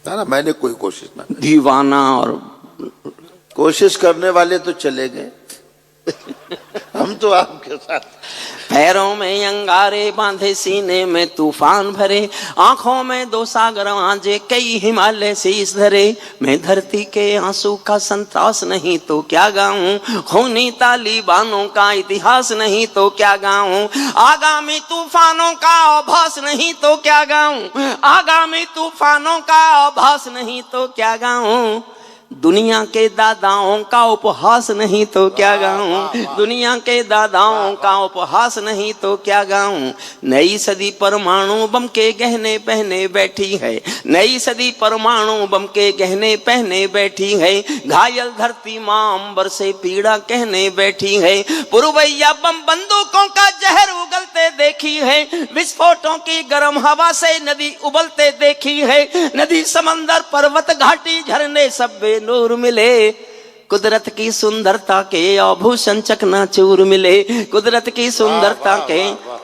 ना मैंने कोई कोशिश ना। दीवाना और कोशिश करने वाले तो चले गए, हम तो आपके साथ। पैरों में अंगारे बांधे, सीने में तूफान भरे। आंखों में 2 सागर आंजे, कई हिमालय शीश धरे। मैं धरती के आंसू का संतरास नहीं तो क्या गाऊं। खूनी तालिबानों का इतिहास नहीं तो क्या गाऊं। आगामी तूफानों का आभास नहीं तो क्या गाऊं। आगामी तूफानों का आभास नहीं तो क्या गाऊं। दुनिया के दादाओं का उपहास नहीं तो क्या गाऊं। दुनिया के दादाओं का उपहास नहीं तो क्या गाऊं। नई सदी परमाणु बम के गहने पहने बैठी है। नई सदी परमाणु बम के गहने पहने बैठी है। घायल धरती मां अंबर से पीड़ा कहने बैठी है। पुरवैया बम बंदूकों का जहर उगलते देखी है। विस्फोटों की गर्म हवा से नदी उबलते देखी है। नदी समंदर पर्वत घाटी झरने सब नूर मिले। कुदरत की सुंदरता के आभूषण चकनाचूर मिले। कुदरत की सुंदरता के।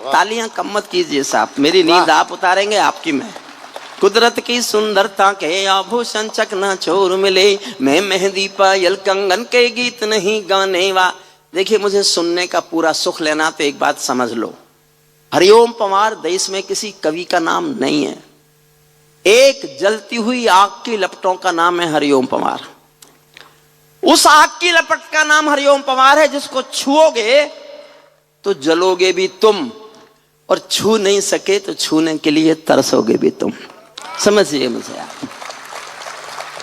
तालियां कम मत कीजिए साहब, मेरी नींद आप उतारेंगे, आपकी मैं। कुदरत की सुंदरता के आभूषण चकनाचूर मिले। मैं मेहंदी पायल कंगन के गीत नहीं गाने वा। देखिए, मुझे सुनने का पूरा सुख लेना तो एक बात समझ लो, हरिओम पंवार देश में किसी कवि का नाम नहीं है। एक जलती हुई आग की लपटों का नाम है हरिओम पंवार। उस आग की लपट का नाम हरिओम पंवार है जिसको छुओगे तो जलोगे भी तुम, और छू नहीं सके तो छूने के लिए तरसोगे भी तुम। समझिए मुझे आप।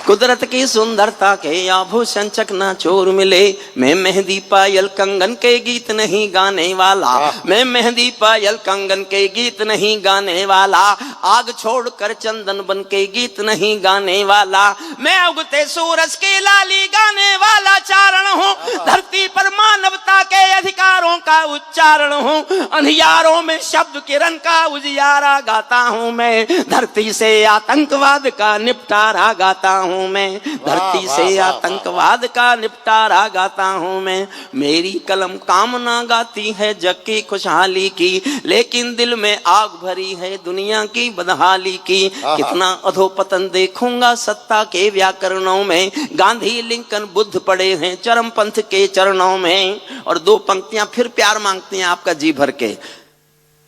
कुदरत की सुंदरता के आभूषण चकना चोर मिले, मैं मेहंदी पायल कंगन के गीत नहीं गाने वाला, मैं मेहंदी पायल कंगन के गीत नहीं गाने वाला, आग छोड़कर चंदन बन के गीत नहीं गाने वाला, मैं उगते सूरज की लाली गाने वाला चारण हूँ, धरती पर मानवता के अधिकारों का उच्चारण हूँ, अंधियारों में शब्द किरण का उजियारा गाता हूँ मैं, धरती से आतंकवाद का निपटारा गाता हूँ मैं, धरती से आतंकवाद का निपटारा गाता हूं मैं। मेरी कलम कामना गाती है जग की खुशहाली की, लेकिन दिल में आग भरी है दुनिया की बदहाली की। कितना अधोपतन देखूंगा सत्ता के व्याकरणों में, गांधी लिंकन बुद्ध पड़े हैं चरम पंथ के चरणों में। और दो पंक्तियां फिर प्यार मांगती हैं आपका जी भर के।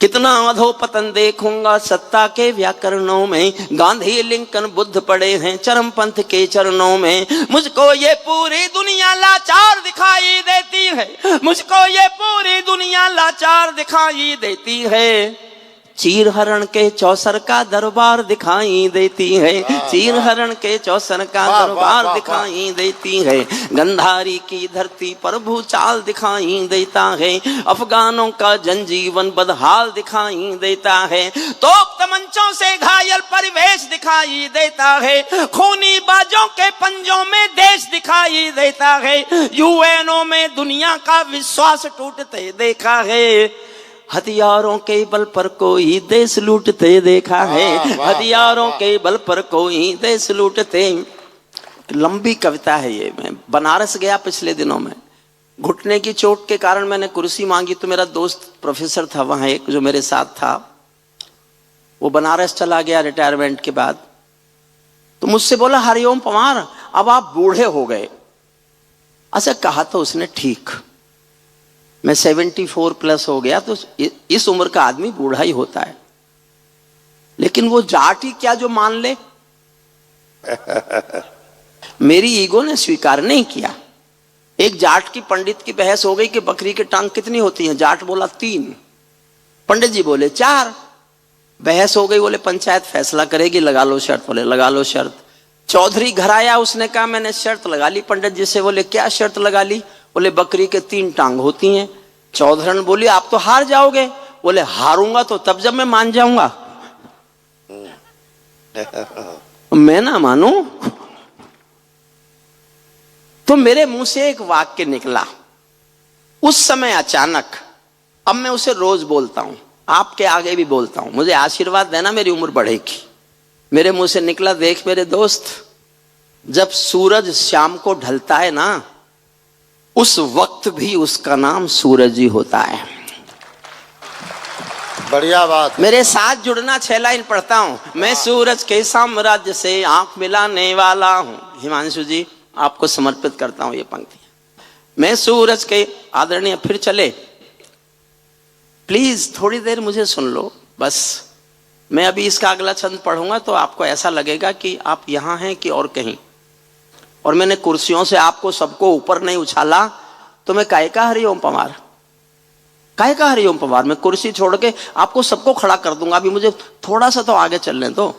कितना अधोपतन देखूंगा सत्ता के व्याकरणों में, गांधी लिंकन बुद्ध पड़े हैं चरम पंथ के चरणों में। मुझको ये पूरी दुनिया लाचार दिखाई देती है, मुझको ये पूरी दुनिया लाचार दिखाई देती है। चीर हरण के चौसर का दरबार दिखाई देती है, चीर हरण के चौसर का दरबार दिखाई देती है। गंधारी की धरती पर भूचाल दिखाई देता है, अफगानों का जनजीवन बदहाल दिखाई देता है। तोप तमंचों से घायल परिवेश दिखाई देता है, खूनी बाजों के पंजों में देश दिखाई देता है। यूएनओ में दुनिया का विश्वास टूटते देखा है, हथियारों के बल पर कोई देश लूटते देखा है, हथियारों के बल पर कोई देश लूटते। लंबी कविता है ये। मैं बनारस गया पिछले दिनों में, घुटने की चोट के कारण मैंने कुर्सी मांगी तो मेरा दोस्त प्रोफेसर था वहां एक जो मेरे साथ था, वो बनारस चला गया रिटायरमेंट के बाद। तो मुझसे बोला, हरिओम पंवार अब आप बूढ़े हो गए। अच्छा कहा तो उसने ठीक, मैं 74 प्लस हो गया तो इस उम्र का आदमी बूढ़ा ही होता है, लेकिन वो जाट ही क्या जो मान ले। मेरी ईगो ने स्वीकार नहीं किया। एक जाट की पंडित की बहस हो गई कि बकरी की टांग कितनी होती है, जाट बोला 3, पंडित जी बोले 4। बहस हो गई, बोले पंचायत फैसला करेगी, लगा लो शर्त। बोले लगा लो शर्त। चौधरी घर आया, उसने कहा मैंने शर्त लगा ली पंडित जी से। बोले क्या शर्त लगा ली? बोले बकरी के 3 टांग होती हैं। चौधरन बोली आप तो हार जाओगे। बोले हारूंगा तो तब जब मैं मान जाऊंगा, मैं ना मानू। तो मेरे मुंह से एक वाक्य निकला उस समय अचानक, अब मैं उसे रोज बोलता हूं, आपके आगे भी बोलता हूं, मुझे आशीर्वाद देना मेरी उम्र बढ़ेगी। मेरे मुंह से निकला, देख मेरे दोस्त, जब सूरज शाम को ढलता है ना, उस वक्त भी उसका नाम सूरज ही होता है। बढ़िया बात। मेरे साथ जुड़ना, 6 लाइन पढ़ता हूं। मैं सूरज के साम्राज्य से आंख मिलाने वाला हूं। हिमांशु जी आपको समर्पित करता हूं ये पंक्ति। मैं सूरज के, आदरणीय फिर चले, प्लीज थोड़ी देर मुझे सुन लो बस। मैं अभी इसका अगला छंद पढ़ूंगा तो आपको ऐसा लगेगा कि आप यहां हैं कि और कहीं। और मैंने कुर्सियों से आपको सबको ऊपर नहीं उछाला तो मैं काहे का हरिओम पंवार, काहे का हरिओम पंवार। मैं कुर्सी छोड़ के आपको सबको खड़ा कर दूंगा। अभी मुझे थोड़ा सा तो आगे चलने दो।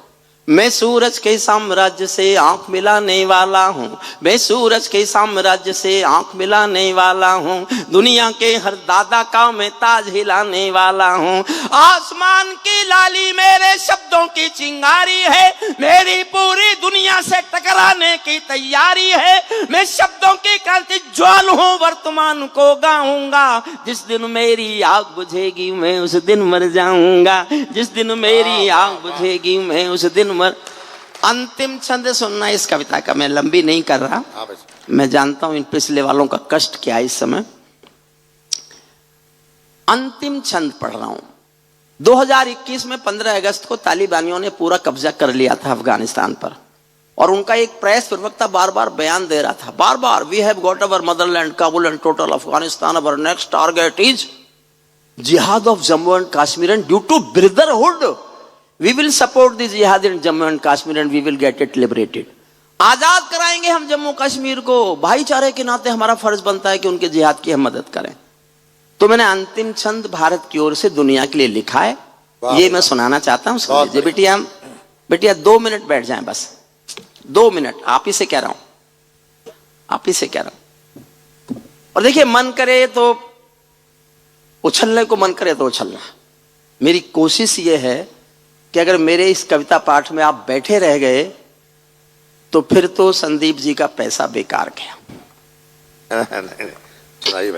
मैं सूरज के साम्राज्य से आंख मिलाने वाला हूँ, मैं सूरज के साम्राज्य से आंख मिलाने वाला हूँ। दुनिया के हर दादा का मैं ताज हिलाने वाला हूँ। आसमान की लाली मेरे शब्दों की चिंगारी है, मेरी पूरी दुनिया से टकराने की तैयारी है। मैं शब्दों की क्रांति ज्वाल हूँ, वर्तमान को गाऊंगा। जिस दिन मेरी आग बुझेगी मैं उस दिन मर जाऊंगा, जिस दिन मेरी आग बुझेगी मैं उस दिन मर। अंतिम छंद सुनना इस कविता का, मैं लंबी नहीं कर रहा, मैं जानता हूं इन पिछले वालों का कष्ट क्या है इस समय। अंतिम छंद पढ़ रहा हूं। 2021 में 15 अगस्त को तालिबानियों ने पूरा कब्जा कर लिया था अफगानिस्तान पर। और उनका एक प्रेस प्रवक्ता बार बार बयान दे रहा था, बार बार, we have got our motherland Kabul and total Afghanistan, our next target is jihad of Jammu and Kashmir and due to brotherhood we will support the jihad in Jammu and Kashmir and we will get it liberated. आजाद कराएंगे हम जम्मू कश्मीर को, भाईचारे के नाते हमारा फर्ज बनता है कि उनके जिहाद की हम मदद करें। तो मैंने अंतिम छंद भारत की ओर से दुनिया के लिए लिखा है, ये मैं सुनाना चाहता हूँ। समझिए बेटिया, बेटिया 2 मिनट बैठ जाएं, बस 2 मिनट, आप ही से कह रहा हूं, आप ही से कह रहा हूं। और देखिए, मन करे तो उछलने को, मन करे तो उछलना। मेरी कोशिश ये है कि अगर मेरे इस कविता पाठ में आप बैठे रह गए तो फिर तो संदीप जी का पैसा बेकार गया।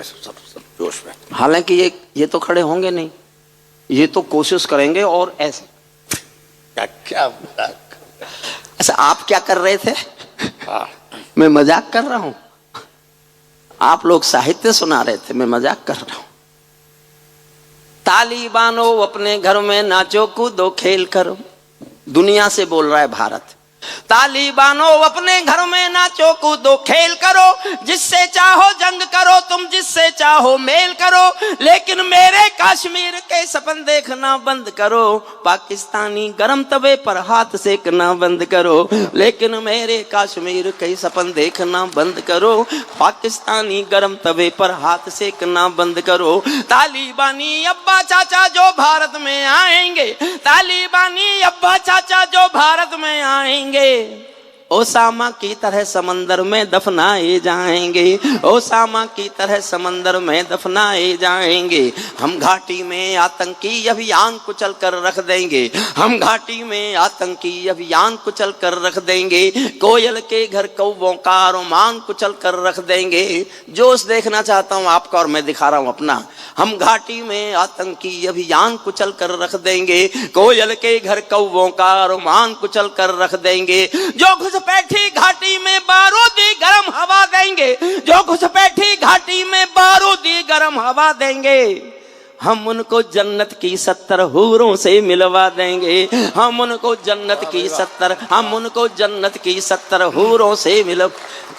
सब जोश में। हालांकि ये तो खड़े होंगे नहीं, ये तो कोशिश करेंगे। और ऐसे क्या अच्छा, आप क्या कर रहे थे? मैं मजाक कर रहा हूं। आप लोग साहित्य सुना रहे थे, मैं मजाक कर रहा हूं। तालिबानो अपने घर में नाचो कूदो खेल करो, दुनिया से बोल रहा है भारत। तालिबानो अपने घर में नाचो कूदो खेल करो, जिससे चाहो जंग करो तुम, जिससे चाहो मेल करो, लेकिन मेरे कश्मीर के सपन देखना बंद करो। पाकिस्तानी गरम तवे पर हाथ सेकना बंद करो, लेकिन मेरे कश्मीर के सपन देखना बंद करो। पाकिस्तानी गरम तवे पर हाथ सेकना बंद करो। तालिबानी अब्बा चाचा जो भारत में आएंगे, तालिबानी अब्बा चाचा जो भारत में आएंगे, ओसामा की तरह समंदर में दफनाए जाएंगे, ओसामा की तरह समंदर में दफनाए जाएंगे। हम घाटी में आतंकी अभियान कुचल कर रख देंगे, हम घाटी में आतंकी अभियान कुचल कर रख देंगे। कोयल के घर कौवों का अरमान कुचल कर रख देंगे। जोश देखना चाहता हूं आपका और मैं दिखा रहा हूं अपना। हम घाटी में आतंकी अभियान कुचल कर रख देंगे, कोयल के घर कौवों का अरमान कुचल कर रख देंगे। जो घुसपैठी घाटी में बारूदी गरम हवा देंगे, जो घुसपैठी घाटी में बारूदी गरम हवा देंगे, हम उनको जन्नत की 70 हूरों से मिलवा देंगे। हम उनको जन्नत की 70, हम उनको जन्नत की 70 हूरों से मिल।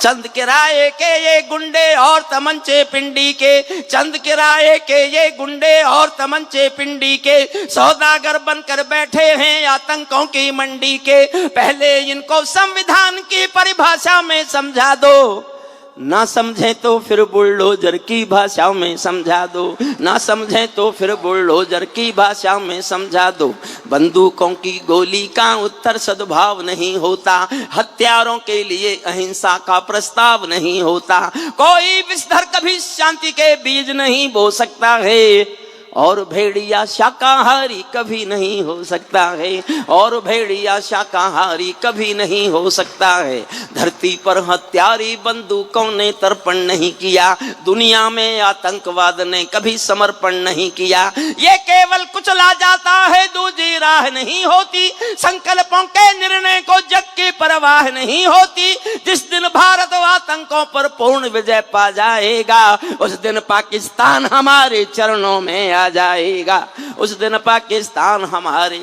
चंद किराए के ये गुंडे और तमंचे पिंडी के, चंद किराए के ये गुंडे और तमंचे पिंडी के, सौदागर बनकर बैठे हैं आतंकों की मंडी के। पहले इनको संविधान की परिभाषा में समझा दो, ना समझे तो फिर बुलडोजर की भाषा में समझा दो, ना समझे तो फिर बुलडोजर की भाषा में समझा दो। बंदूकों की गोली का उत्तर सद्भाव नहीं होता, हत्यारों के लिए अहिंसा का प्रस्ताव नहीं होता। कोई विषधर कभी शांति के बीज नहीं बो सकता है, और भेड़िया शाकाहारी कभी नहीं हो सकता है, और भेड़िया शाकाहारी कभी नहीं हो सकता है। धरती पर हत्यारी बंदूकों ने तर्पण नहीं किया, दुनिया में आतंकवाद ने कभी समर्पण नहीं किया। ये केवल कुचला जाता है, दूसरी राह नहीं होती। संकल्पों के निर्णय को जग की परवाह नहीं होती। जिस दिन भारत आतंकों पर पूर्ण विजय पा जाएगा, उस दिन पाकिस्तान हमारे चरणों में आ जाएगा, उस दिन पाकिस्तान हमारे।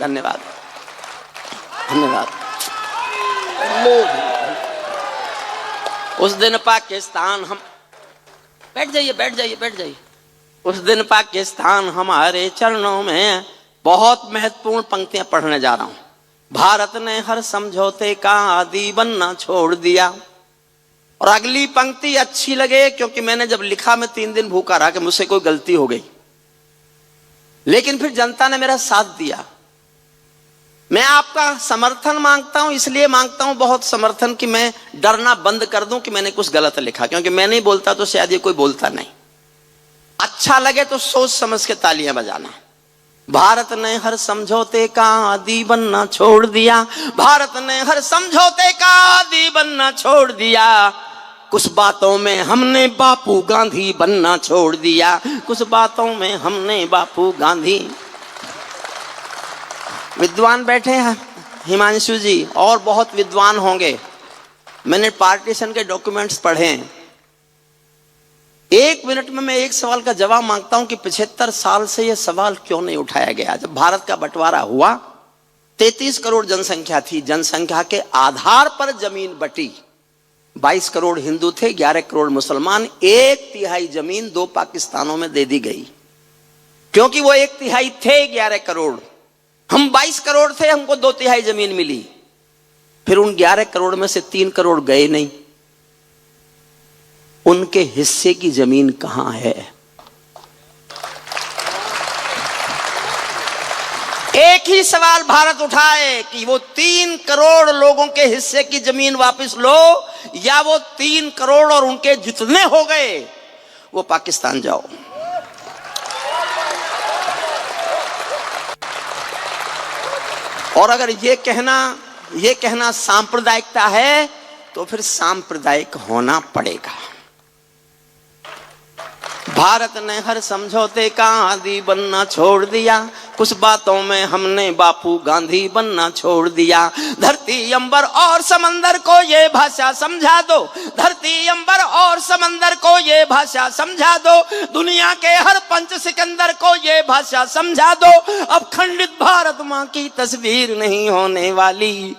धन्यवाद, धन्यवाद। उस दिन पाकिस्तान हम, बैठ जाइए, बैठ जाइए, बैठ जाइए। उस दिन पाकिस्तान हमारे चरणों में। बहुत महत्वपूर्ण पंक्तियां पढ़ने जा रहा हूं। भारत ने हर समझौते का आदी बनना छोड़ दिया। और अगली पंक्ति अच्छी लगे, क्योंकि मैंने जब लिखा मैं 3 दिन भूखा रहा कि मुझसे कोई गलती हो गई, लेकिन फिर जनता ने मेरा साथ दिया। मैं आपका समर्थन मांगता हूं, इसलिए मांगता हूं बहुत समर्थन कि मैं डरना बंद कर दूं कि मैंने कुछ गलत लिखा, क्योंकि मैं नहीं बोलता तो शायद ये कोई बोलता नहीं। अच्छा लगे तो सोच समझ के तालियां बजाना। भारत ने हर समझौते का आदी बनना छोड़ दिया, भारत ने हर समझौते का आदी बनना छोड़ दिया। कुछ बातों में हमने बापू गांधी बनना छोड़ दिया, कुछ बातों में हमने बापू गांधी। विद्वान बैठे हैं हिमांशु जी, और बहुत विद्वान होंगे। मैंने पार्टीशन के डॉक्यूमेंट्स पढ़े हैं। 1 मिनट में मैं एक सवाल का जवाब मांगता हूं कि 75 साल से यह सवाल क्यों नहीं उठाया गया। जब भारत का बंटवारा हुआ 33 करोड़ जनसंख्या थी, जनसंख्या के आधार पर जमीन बटी। 22 करोड़ हिंदू थे, 11 करोड़ मुसलमान, 1/3 जमीन 2 पाकिस्तानों में दे दी गई, क्योंकि वो 1/3 थे 11 करोड़, हम 22 करोड़ थे, हमको 2/3 जमीन मिली। फिर उन 11 करोड़ में से 3 करोड़ गए नहीं, उनके हिस्से की जमीन कहां है? एक ही सवाल भारत उठाए कि वो 3 करोड़ लोगों के हिस्से की जमीन वापस लो, या वो 3 करोड़ और उनके जितने हो गए वो पाकिस्तान जाओ। और अगर ये कहना सांप्रदायिकता है तो फिर सांप्रदायिक होना पड़ेगा। भारत ने हर समझौते का आदी बनना छोड़ दिया, कुछ बातों में हमने बापू गांधी बनना छोड़ दिया। धरती अंबर और समंदर को ये भाषा समझा दो, धरती अंबर और समंदर को ये भाषा समझा दो, दुनिया के हर पंच सिकंदर को ये भाषा समझा दो। अब खंडित भारत मां की तस्वीर नहीं होने वाली,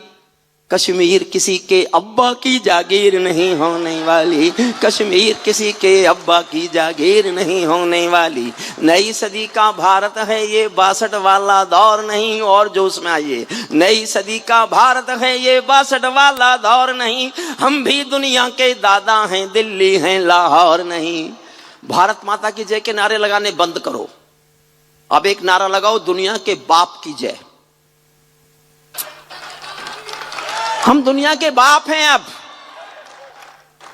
कश्मीर किसी के अब्बा की जागीर नहीं होने वाली, कश्मीर किसी के अब्बा की जागीर नहीं होने वाली। नई सदी का भारत है ये 62 वाला दौर नहीं, और जो उसमें आइए, नई सदी का भारत है ये 62 वाला दौर नहीं, हम भी दुनिया के दादा हैं, दिल्ली हैं लाहौर नहीं। भारत माता की जय के नारे लगाने बंद करो, अब एक नारा लगाओ, दुनिया के बाप की जय। हम दुनिया के बाप हैं। अब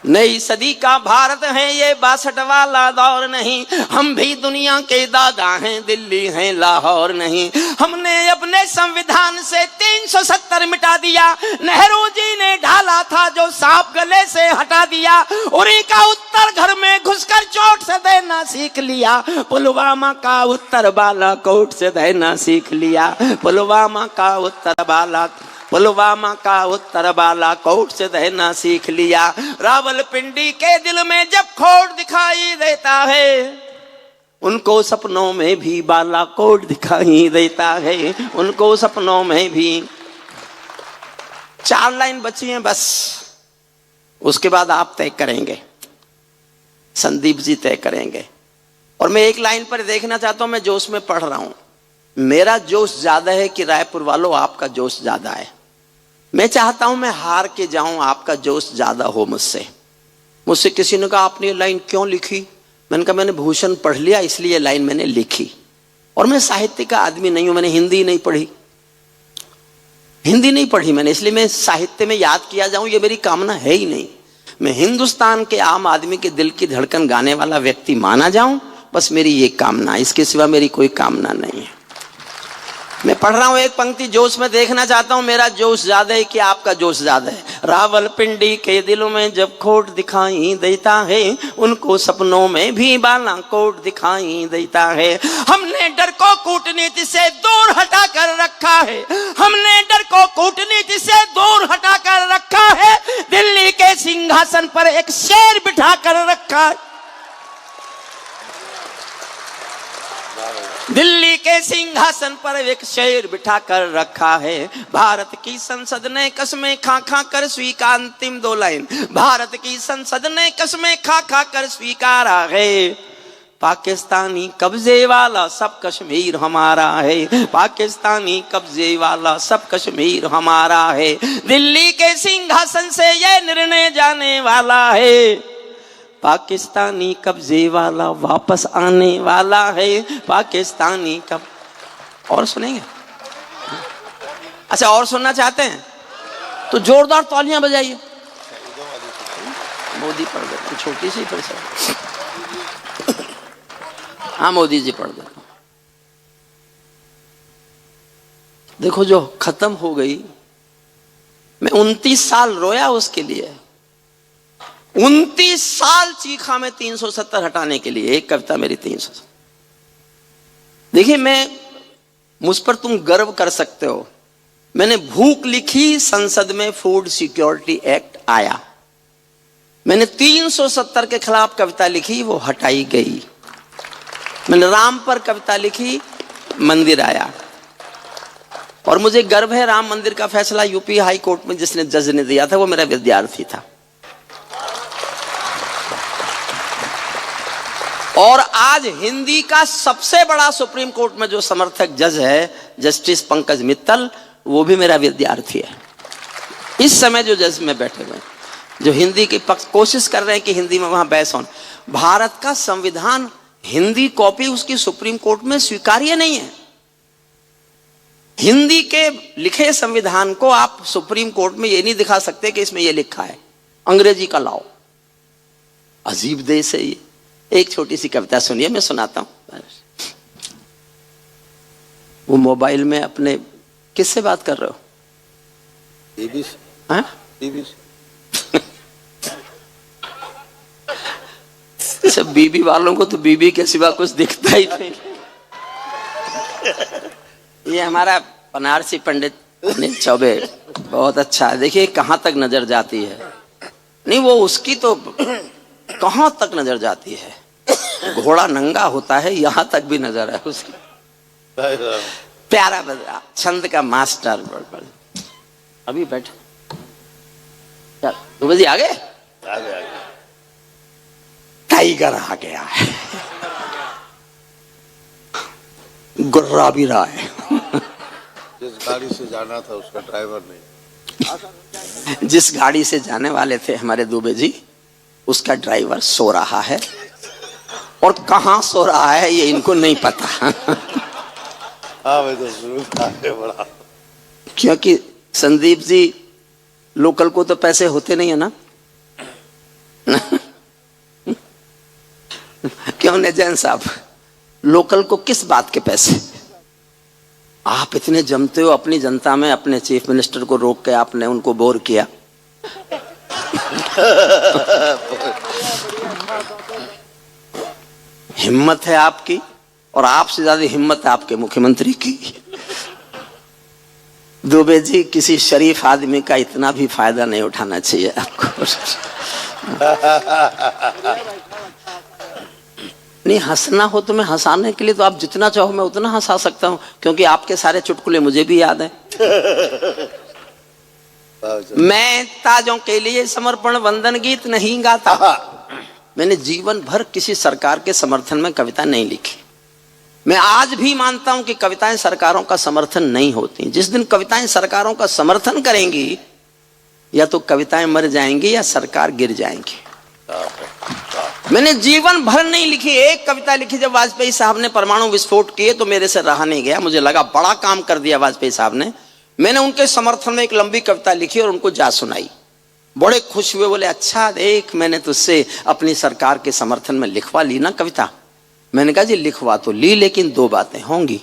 नई सदी का भारत है ये 62 वाला दौर नहीं, हम भी दुनिया के दादा हैं, दिल्ली हैं लाहौर नहीं। हमने अपने संविधान से 370 मिटा दिया, नेहरू जी ने ढाला था जो सांप गले से हटा दिया। उरी का उत्तर घर में घुसकर चोट से देना सीख लिया, पुलवामा का उत्तर बालाकोट से देना सीख लिया, पुलवामा का उत्तर बालाकोट से देना सीख लिया। रावलपिंडी के दिल में जब खोट दिखाई देता है, उनको सपनों में भी बालाकोट दिखाई देता है, उनको सपनों में भी। 4 लाइन बची हैं बस, उसके बाद आप तय करेंगे, संदीप जी तय करेंगे। और मैं एक लाइन पर देखना चाहता हूं, मैं जोश में पढ़ रहा हूं। मेरा जोश ज्यादा है कि रायपुर वालों आपका जोश ज्यादा है। मैं चाहता हूं मैं हार के जाऊं, आपका जोश ज्यादा हो मुझसे किसी ने कहा आपने ये लाइन क्यों लिखी? मैंने कहा मैंने भूषण पढ़ लिया इसलिए ये लाइन मैंने लिखी। और मैं साहित्य का आदमी नहीं हूं, मैंने हिंदी नहीं पढ़ी मैंने, इसलिए मैं साहित्य में याद किया जाऊं ये मेरी कामना है ही नहीं। मैं हिंदुस्तान के आम आदमी के दिल की धड़कन गाने वाला व्यक्ति माना जाऊं, बस मेरी ये कामना, इसके सिवा मेरी कोई कामना नहीं है। मैं पढ़ रहा हूं एक पंक्ति, जोश में देखना चाहता हूं मेरा जोश ज्यादा है कि आपका जोश ज्यादा है। रावलपिंडी के दिलों में जब खोट दिखाई देता है, उनको सपनों में भी बालाकोट दिखाई देता है। हमने डर को कूटनीति से दूर हटा कर रखा है, हमने डर को कूटनीति से दूर हटा कर रखा है। दिल्ली के सिंहासन पर एक शेर बिठा कर रखा है, दिल्ली के सिंहासन पर एक शेर बिठा कर रखा है। भारत की संसद ने कसमें खा खा कर स्वीकार, अंतिम 2 लाइन, भारत की संसद ने कसमें खा खा कर स्वीकारा है, पाकिस्तानी कब्जे वाला सब कश्मीर हमारा है, पाकिस्तानी कब्जे वाला सब कश्मीर हमारा है। दिल्ली के सिंहासन से यह निर्णय जाने वाला है, पाकिस्तानी कब्जे वाला वापस आने वाला है, पाकिस्तानी कब। और सुनेंगे? अच्छा और सुनना चाहते हैं तो जोरदार तालियां बजाइए। मोदी पढ़ देते, छोटी सी पढ़ सकते। हाँ मोदी जी पढ़ देते। देखो जो खत्म हो गई, मैं 29 साल रोया उसके लिए, 29 साल चीखा मैं 370 हटाने के लिए। एक कविता मेरी 370। देखिए मुझ पर तुम गर्व कर सकते हो, मैंने भूख लिखी, संसद में फूड सिक्योरिटी एक्ट आया। मैंने 370 के खिलाफ कविता लिखी, वो हटाई गई। मैंने राम पर कविता लिखी, मंदिर आया। और मुझे गर्व है राम मंदिर का फैसला यूपी हाई कोर्ट में जिसने जज ने दिया था वो मेरा विद्यार्थी था। और आज हिंदी का सबसे बड़ा सुप्रीम कोर्ट में जो समर्थक जज है जस्टिस पंकज मित्तल, वो भी मेरा विद्यार्थी है। इस समय जो जज में बैठे हुए हैं, जो हिंदी की पक्ष कोशिश कर रहे हैं कि हिंदी में वहां बहस हो। भारत का संविधान हिंदी कॉपी उसकी सुप्रीम कोर्ट में स्वीकार्य नहीं है। हिंदी के लिखे संविधान को आप सुप्रीम कोर्ट में ये नहीं दिखा सकते कि इसमें ये लिखा है, अंग्रेजी का लाओ। अजीब देश है ये। एक छोटी सी कविता सुनिए, मैं सुनाता हूं। वो मोबाइल में अपने किससे बात कर रहे हो? बीबी से। हाँ? बीबी से। सब बीबी वालों को तो बीबी के सिवा कुछ दिखता ही नहीं। ये हमारा बनारसी पंडित अनिल चौबे बहुत अच्छा है। देखिए कहां तक नजर जाती है। नहीं वो उसकी तो कहां तक नजर जाती है। घोड़ा नंगा होता है यहां तक भी नजर है उसकी। प्यारा बजा छंद का मास्टर। अभी बैठ 2 बजे आ गए। टाइगर आ गया है, गुर्रा भी रहा है। जिस गाड़ी से जाना था उसका ड्राइवर नहीं। जिस गाड़ी से जाने वाले थे हमारे दुबे जी, उसका ड्राइवर सो रहा है। और कहां सो रहा है ये इनको नहीं पता। हाँ भाई तो शुरू बड़ा। क्योंकि संदीप जी लोकल को तो पैसे होते नहीं है ना। क्यों नजैन साहब, लोकल को किस बात के पैसे? आप इतने जमते हो अपनी जनता में, अपने चीफ मिनिस्टर को रोक के आपने उनको बोर किया। हिम्मत है आपकी, और आपसे ज्यादा हिम्मत है आपके मुख्यमंत्री की। दुबे जी किसी शरीफ आदमी का इतना भी फायदा नहीं उठाना चाहिए आपको। नहीं हंसना हो तो मैं हंसाने के लिए तो आप जितना चाहो मैं उतना हंसा सकता हूं, क्योंकि आपके सारे चुटकुले मुझे भी याद है। मैं ताजों के लिए समर्पण वंदन गीत नहीं गाता। मैंने जीवन भर किसी सरकार के समर्थन में कविता नहीं लिखी। मैं आज भी मानता हूं कि कविताएं सरकारों का समर्थन नहीं होती। जिस दिन कविताएं सरकारों का समर्थन करेंगी, या तो कविताएं मर जाएंगी या सरकार गिर जाएंगी। मैंने जीवन भर नहीं लिखी। एक कविता लिखी जब वाजपेयी साहब ने परमाणु विस्फोट किए तो मेरे से रहा नहीं गया। मुझे लगा बड़ा काम कर दिया वाजपेयी साहब ने। मैंने उनके समर्थन में एक लंबी कविता लिखी और उनको जा सुनाई। बड़े खुश हुए, बोले अच्छा देख मैंने तुझसे अपनी सरकार के समर्थन में लिखवा ली ना कविता। मैंने कहा जी लिखवा तो ली, लेकिन 2 बातें होंगी,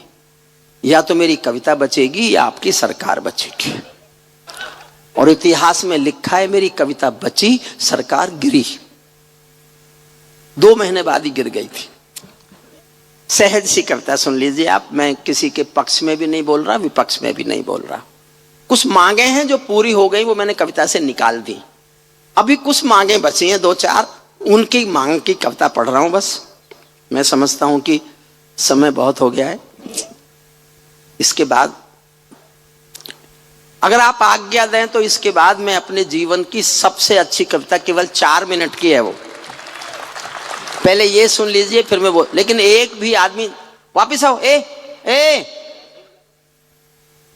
या तो मेरी कविता बचेगी या आपकी सरकार बचेगी। और इतिहास में लिखा है मेरी कविता बची, सरकार गिरी। 2 महीने बाद ही गिर गई थी। सहज सी कविता सुन लीजिए आप। मैं किसी के पक्ष में भी नहीं बोल रहा, विपक्ष में भी नहीं बोल रहा। कुछ मांगे हैं जो पूरी हो गई, वो मैंने कविता से निकाल दी। अभी कुछ मांगे बची हैं 2-4, उनकी मांग की कविता पढ़ रहा हूं बस। मैं समझता हूं कि समय बहुत हो गया है। इसके बाद अगर आप आज्ञा दें तो इसके बाद मैं अपने जीवन की सबसे अच्छी कविता, केवल 4 मिनट की है वो, पहले ये सुन लीजिए फिर मैं वो। लेकिन एक भी आदमी वापिस आओ। ए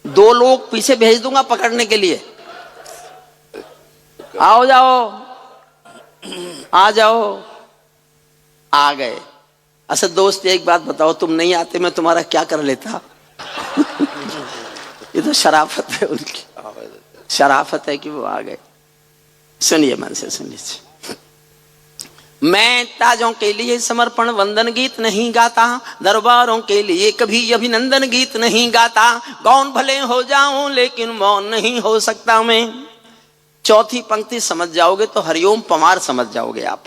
2 लोग पीछे भेज दूंगा पकड़ने के लिए। आओ जाओ, आ जाओ। आ गए। अच्छा दोस्त एक बात बताओ, तुम नहीं आते मैं तुम्हारा क्या कर लेता? ये तो शराफत है उनकी, शराफत है कि वो आ गए। सुनिए मन से सुन लीजिए। मैं ताजों के लिए समर्पण वंदन गीत नहीं गाता, दरबारों के लिए कभी अभिनंदन गीत नहीं गाता। गौन भले हो जाऊं लेकिन मौन नहीं हो सकता मैं। चौथी पंक्ति समझ जाओगे तो हरिओम पमार समझ जाओगे आप।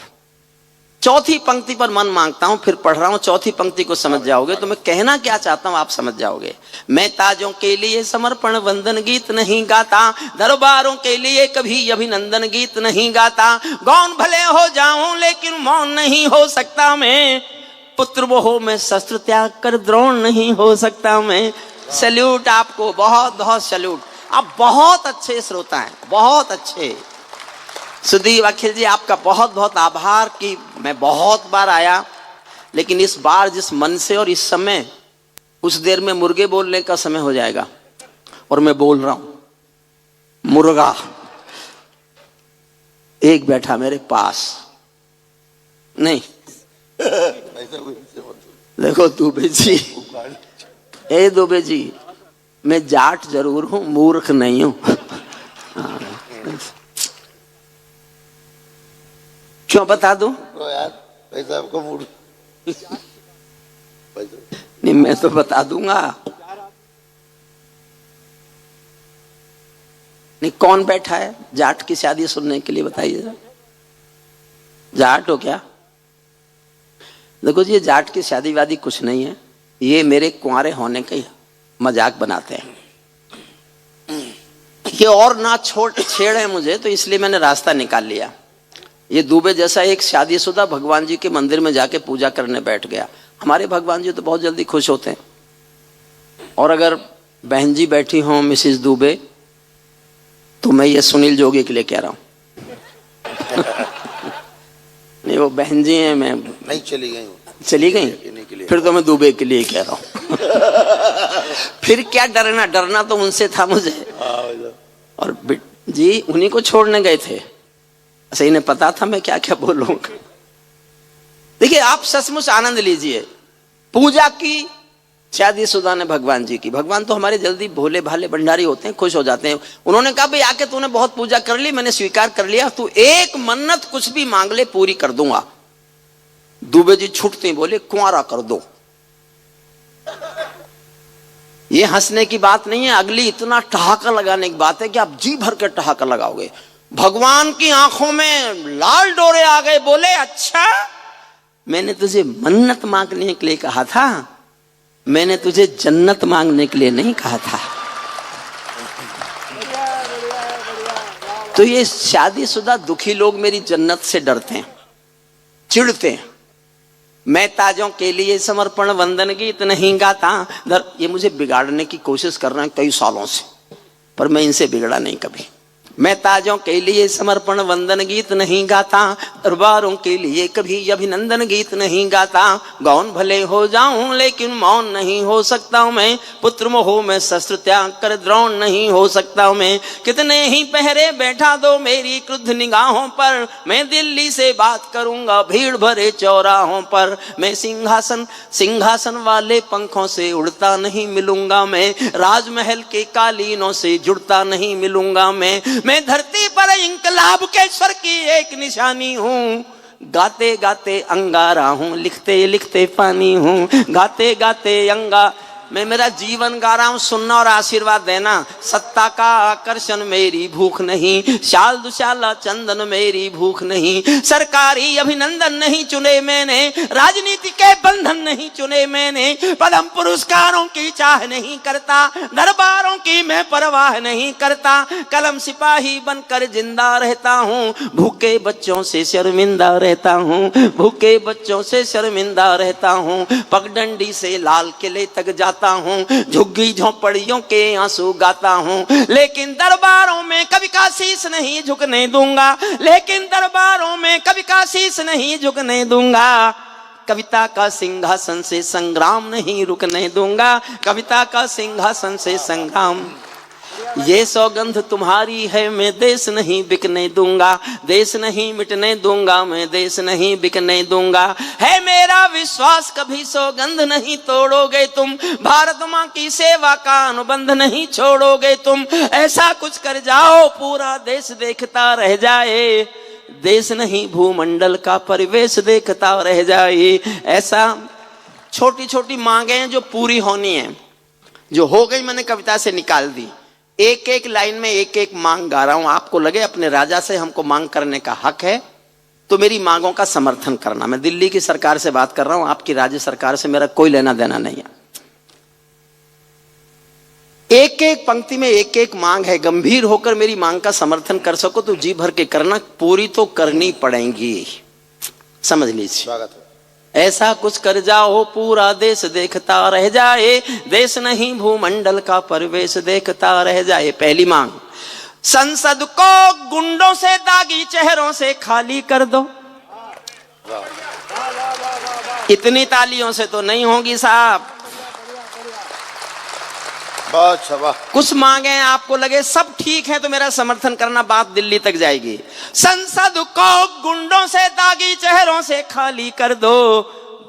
चौथी पंक्ति पर मन मांगता हूं, फिर पढ़ रहा हूं। चौथी पंक्ति को समझ जाओगे तो मैं कहना क्या चाहता हूं आप समझ जाओगे। मैं ताजों के लिए समर्पण वंदन गीत नहीं गाता, दरबारों के लिए कभी अभिनंदन गीत नहीं गाता। गौन भले हो जाऊं लेकिन मौन नहीं हो सकता मैं। पुत्र वो हो मैं शस्त्र त्याग कर द्रोण नहीं हो सकता मैं। सैल्यूट आपको, बहुत बहुत सैल्यूट। आप बहुत अच्छे श्रोता हैं, बहुत अच्छे। सुदीप, अखिल जी, आपका बहुत बहुत आभार कि मैं बहुत बार आया, लेकिन इस बार जिस मन से और इस समय, उस देर में मुर्गे बोलने का समय हो जाएगा और मैं बोल रहा हूं मुर्गा। एक बैठा मेरे पास, नहीं देखो दुबे जी, ए दुबे जी, मैं जाट जरूर हूं, मूर्ख नहीं हूं। क्यों बता दूं? यार पैसा आपको मूड नहीं, मैं तो बता दूंगा। नहीं, कौन बैठा है जाट की शादी सुनने के लिए, बताइए जरा। जाट हो क्या? देखो जी, ये जाट की शादी वादी कुछ नहीं है, ये मेरे कुंवारे होने का ही मजाक बनाते हैं कि और ना छेड़े मुझे, तो इसलिए मैंने रास्ता निकाल लिया। ये दुबे जैसा एक शादीशुदा भगवान जी के मंदिर में जाके पूजा करने बैठ गया। हमारे भगवान जी तो बहुत जल्दी खुश होते हैं, और अगर बहन जी बैठी हों मिसिस दुबे, तो मैं ये सुनील जोगी के लिए कह रहा हूं। नहीं, वो बहन जी हैं, मैं नहीं, चली गई, फिर तो मैं दुबे के लिए कह रहा हूं। फिर क्या डरना, डरना तो उनसे था मुझे। और जी उन्हीं को छोड़ने गए थे, ऐसे इन्हें पता था मैं क्या क्या बोलूंगा। देखिए, आप सचमुच आनंद लीजिए। पूजा की शादीशुदा ने भगवान जी की। भगवान तो हमारे जल्दी भोले भाले भंडारी होते हैं, खुश हो जाते हैं। उन्होंने कहा, भाई आके तूने बहुत पूजा कर ली, मैंने स्वीकार कर लिया, तू एक मन्नत कुछ भी मांग ले, पूरी कर दूंगा। दुबे जी छुटते ही बोले, कुंवारा कर दो। ये हंसने की बात नहीं है, अगली इतना ठहाका लगाने की बात है कि आप जी भर के ठहाका लगाओगे। भगवान की आंखों में लाल डोरे आ गए। बोले, अच्छा, मैंने तुझे मन्नत मांगने के लिए कहा था, मैंने तुझे जन्नत मांगने के लिए नहीं कहा था। तो ये शादीशुदा दुखी लोग मेरी जन्नत से डरते हैं, चिढ़ते हैं। मैं ताजों के लिए समर्पण वंदन गीत नहीं गाता। ये मुझे बिगाड़ने की कोशिश कर रहे हैं कई सालों से, पर मैं इनसे बिगड़ा नहीं कभी। मैं ताजों के लिए समर्पण वंदन गीत नहीं गाता, दरबारों के लिए कभी अभिनंदन गीत नहीं गाता। गौन भले हो जाऊं लेकिन मौन नहीं हो सकता हूं मैं। पुत्र मोह में शस्त्र त्याग कर द्रोण नहीं हो सकता हूं मैं। कितने ही पहरे बैठा दो मेरी क्रुद्ध निगाहों पर, मैं दिल्ली से बात करूंगा भीड़ भरे चौराहों पर। मैं सिंहासन वाले पंखों से उड़ता नहीं मिलूंगा मैं। राजमहल के कालीनों से जुड़ता नहीं मिलूंगा मैं धरती पर इंकलाब के स्वर की एक निशानी हूँ। गाते गाते अंगारा हूँ, लिखते लिखते पानी हूँ। गाते गाते मैं मेरा जीवन गा रहा हूं, सुनना और आशीर्वाद देना। सत्ता का आकर्षण मेरी भूख नहीं, शाल दुशाला चंदन मेरी भूख नहीं। सरकारी अभिनंदन नहीं चुने मैंने, राजनीति के बंधन नहीं चुने मैंने। पद्म पुरस्कारों की चाह नहीं करता, दरबारों की मैं परवाह नहीं करता। कलम सिपाही बनकर जिंदा रहता हूँ, भूखे बच्चों से शर्मिंदा रहता हूँ। भूखे बच्चों से शर्मिंदा रहता हूँ। पगडंडी से लाल किले तक जाता हूं, झुग्गी झोपड़ियों के आंसू गाता हूं। लेकिन दरबारों में कभी का शीश नहीं झुकने दूंगा। लेकिन दरबारों में कभी का शीश नहीं झुकने दूंगा। कविता का सिंहासन से संग्राम नहीं रुकने दूंगा। कविता का सिंहासन से संग्राम। ये सौगंध तुम्हारी है, मैं देश नहीं बिकने दूंगा। देश नहीं मिटने दूंगा, मैं देश नहीं बिकने दूंगा। है मेरा विश्वास कभी सौगंध नहीं तोड़ोगे तुम। भारत माँ की सेवा का अनुबंध नहीं छोड़ोगे तुम। ऐसा कुछ कर जाओ पूरा देश देखता रह जाए। देश नहीं भूमंडल का परिवेश देखता रह जाए। ऐसा छोटी छोटी मांगे हैं जो पूरी होनी है। जो हो गई मैंने कविता से निकाल दी। एक एक लाइन में एक एक मांग गा रहा हूं। आपको लगे अपने राजा से हमको मांग करने का हक है, तो मेरी मांगों का समर्थन करना। मैं दिल्ली की सरकार से बात कर रहा हूं, आपकी राज्य सरकार से मेरा कोई लेना देना नहीं है। एक एक पंक्ति में एक एक मांग है। गंभीर होकर मेरी मांग का समर्थन कर सको तो जी भर के करना, पूरी तो करनी पड़ेगी, समझ लीजिए। ऐसा कुछ कर जाओ पूरा देश देखता रह जाए, देश नहीं भूमंडल का परिवेश देखता रह जाए। पहली मांग, संसद को गुंडों से दागी चेहरों से खाली कर दो। इतनी तालियों से तो नहीं होगी साहब, बहुत सभा। कुछ मांगे आपको लगे सब ठीक है तो मेरा समर्थन करना, बात दिल्ली तक जाएगी। संसद को गुंडों से दागी चेहरों से खाली कर दो,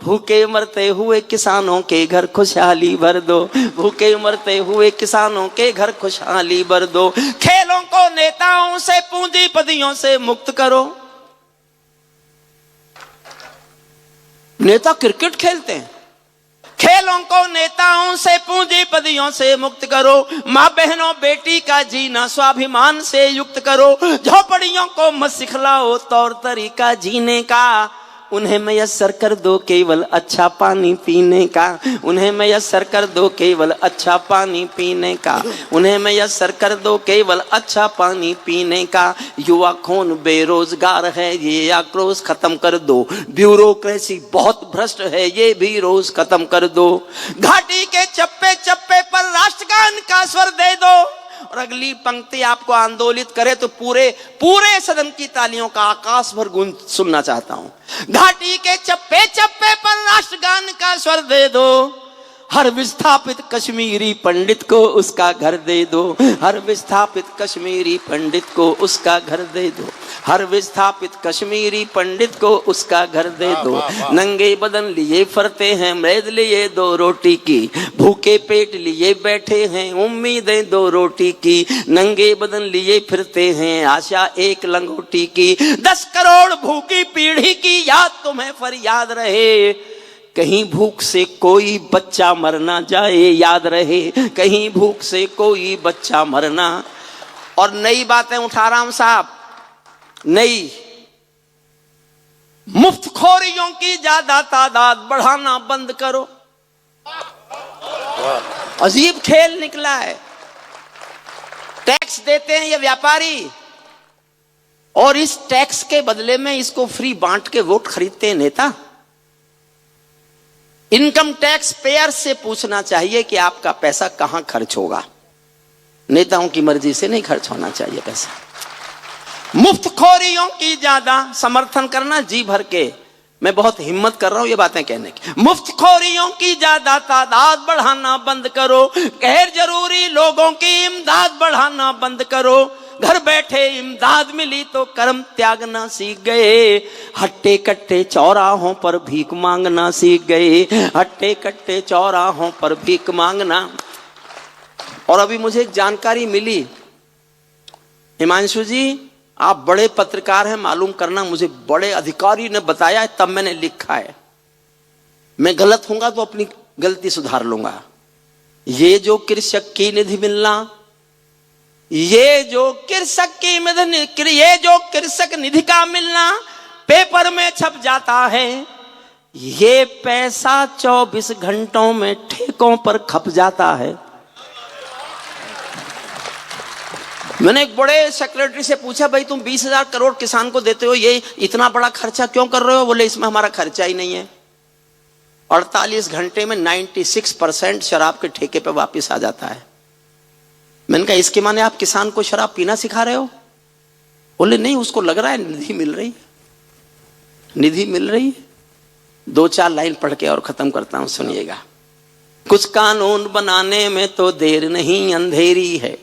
भूखे मरते हुए किसानों के घर खुशहाली भर दो, भूखे मरते हुए किसानों के घर खुशहाली भर दो। खेलों को नेताओं से पूंजीपतियों से मुक्त करो। नेता क्रिकेट खेलते हैं, खेलों को नेताओं से पूंजीपतियों से मुक्त करो। माँ बहनों बेटी का जीना स्वाभिमान से युक्त करो। झोपड़ियों को मत सिखलाओ तौर तरीका जीने का, उन्हें मयस्सर कर दो केवल अच्छा पानी पीने का, उन्हें मयस्सर कर दो केवल अच्छा पानी पीने का, उन्हें मयस्सर कर दो केवल अच्छा पानी पीने का। युवा खून बेरोजगार है ये आक्रोश खत्म कर दो, ब्यूरोक्रेसी बहुत भ्रष्ट है ये भी रोज खत्म कर दो। घाटी के चप्पे चप्पे पर राष्ट्रगान का स्वर दे दो। और अगली पंक्ति आपको आंदोलित करे तो पूरे सदन की तालियों का आकाश भर गूंज सुनना चाहता हूं। घाटी के चप्पे चप्पे पर राष्ट्रगान का स्वर दे दो, हर विस्थापित कश्मीरी पंडित को उसका घर दे दो, हर विस्थापित कश्मीरी पंडित को उसका घर दे दो, हर विस्थापित कश्मीरी पंडित को उसका घर दे दो। नंगे बदन लिए फरते हैं मृद लिए दो रोटी की, भूखे पेट लिए बैठे हैं उम्मीदें दो रोटी की। नंगे बदन लिए फिरते हैं आशा एक लंगोटी की, 10 करोड़ भूखी पीढ़ी की याद तुम्हें फरियाद रहे। कहीं भूख से कोई बच्चा मर ना जाए, याद रहे कहीं भूख से कोई बच्चा मरना। और नई बातें उठा रहा हूं साहब, नई मुफ्तखोरियों की ज्यादा तादाद बढ़ाना बंद करो। अजीब खेल निकला है, टैक्स देते हैं ये व्यापारी और इस टैक्स के बदले में इसको फ्री बांट के वोट खरीदते हैं नेता। इनकम टैक्स पेयर से पूछना चाहिए कि आपका पैसा कहां खर्च होगा, नेताओं की मर्जी से नहीं खर्च होना चाहिए पैसा। मुफ्तखोरियों की ज्यादा समर्थन करना जी भर के, मैं बहुत हिम्मत कर रहा हूं ये बातें कहने की। मुफ्तखोरियों की ज्यादा तादाद बढ़ाना बंद करो, गैर जरूरी लोगों की इमदाद बढ़ाना बंद करो। घर बैठे इमदाद मिली तो कर्म त्यागना सीख गए, हट्टे कट्टे चौराहों पर भीख मांगना सीख गए, हट्टे कट्टे चौराहों पर भीख मांगना। और अभी मुझे एक जानकारी मिली, हिमांशु जी आप बड़े पत्रकार हैं मालूम करना, मुझे बड़े अधिकारी ने बताया तब मैंने लिखा है, मैं गलत होऊंगा तो अपनी गलती सुधार लूंगा। ये जो कृषक की निधि मिलना, ये जो कृषक निधि का मिलना पेपर में छप जाता है, ये पैसा 24 घंटों में ठेकों पर खप जाता है। मैंने एक बड़े सेक्रेटरी से पूछा, भाई तुम 20,000 करोड़ किसान को देते हो, ये इतना बड़ा खर्चा क्यों कर रहे हो? बोले इसमें हमारा खर्चा ही नहीं है। 48 घंटे में 96% शराब के ठेके पे वापस आ जाता है। मैंने कहा इसके माने आप किसान को शराब पीना सिखा रहे हो? बोले नहीं, उसको लग रहा है निधि मिल रही, निधि मिल रही। 2-4 लाइन पढ़ के और खत्म करता हूं, सुनिएगा। कुछ कानून बनाने में तो देर नहीं अंधेरी है,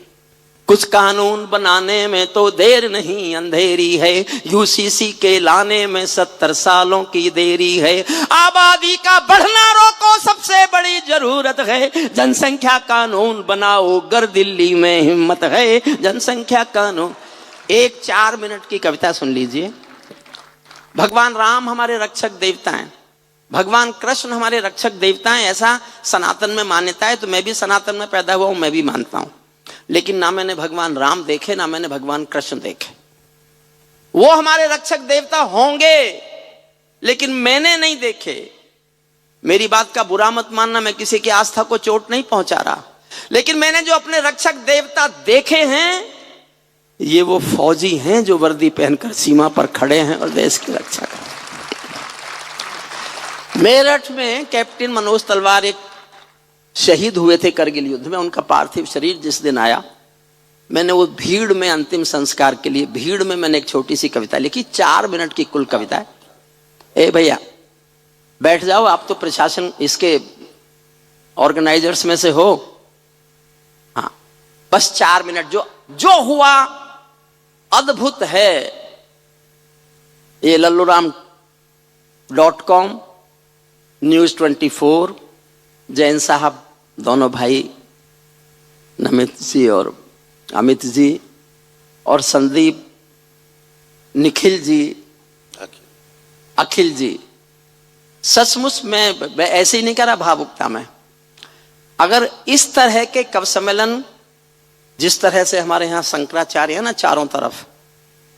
कुछ कानून बनाने में तो देर नहीं अंधेरी है, यूसीसी के लाने में 70 सालों की देरी है। आबादी का बढ़ना रोको सबसे बड़ी जरूरत है, जनसंख्या कानून बनाओ गर दिल्ली में हिम्मत है, जनसंख्या कानून। एक 4 मिनट की कविता सुन लीजिए। भगवान राम हमारे रक्षक देवता हैं, भगवान कृष्ण हमारे रक्षक देवता हैं, ऐसा सनातन में मान्यता है। तो मैं भी सनातन में पैदा हुआ हूं, मैं भी मानता हूं, लेकिन ना मैंने भगवान राम देखे ना मैंने भगवान कृष्ण देखे। वो हमारे रक्षक देवता होंगे लेकिन मैंने नहीं देखे। मेरी बात का बुरा मत मानना, मैं किसी की आस्था को चोट नहीं पहुंचा रहा, लेकिन मैंने जो अपने रक्षक देवता देखे हैं, ये वो फौजी हैं जो वर्दी पहनकर सीमा पर खड़े हैं और देश की रक्षा कर। मेरठ में कैप्टन मनोज तलवार एक शहीद हुए थे करगिल युद्ध में। उनका पार्थिव शरीर जिस दिन आया, मैंने वो भीड़ में अंतिम संस्कार के लिए भीड़ में मैंने एक छोटी सी कविता लिखी, 4 मिनट की कुल कविता है। ए भैया बैठ जाओ, आप तो प्रशासन इसके ऑर्गेनाइजर्स में से हो। हाँ बस 4 मिनट। जो हुआ अद्भुत है। ये lalluraam.com, न्यूज 24, जैन साहब दोनों भाई नमित जी और अमित जी और संदीप, निखिल जी, अखिल जी, सचमुच मैं ऐसे ही नहीं कह रहा भावुकता में। अगर इस तरह के कवि सम्मेलन, जिस तरह से हमारे यहाँ शंकराचार्य है ना चारों तरफ,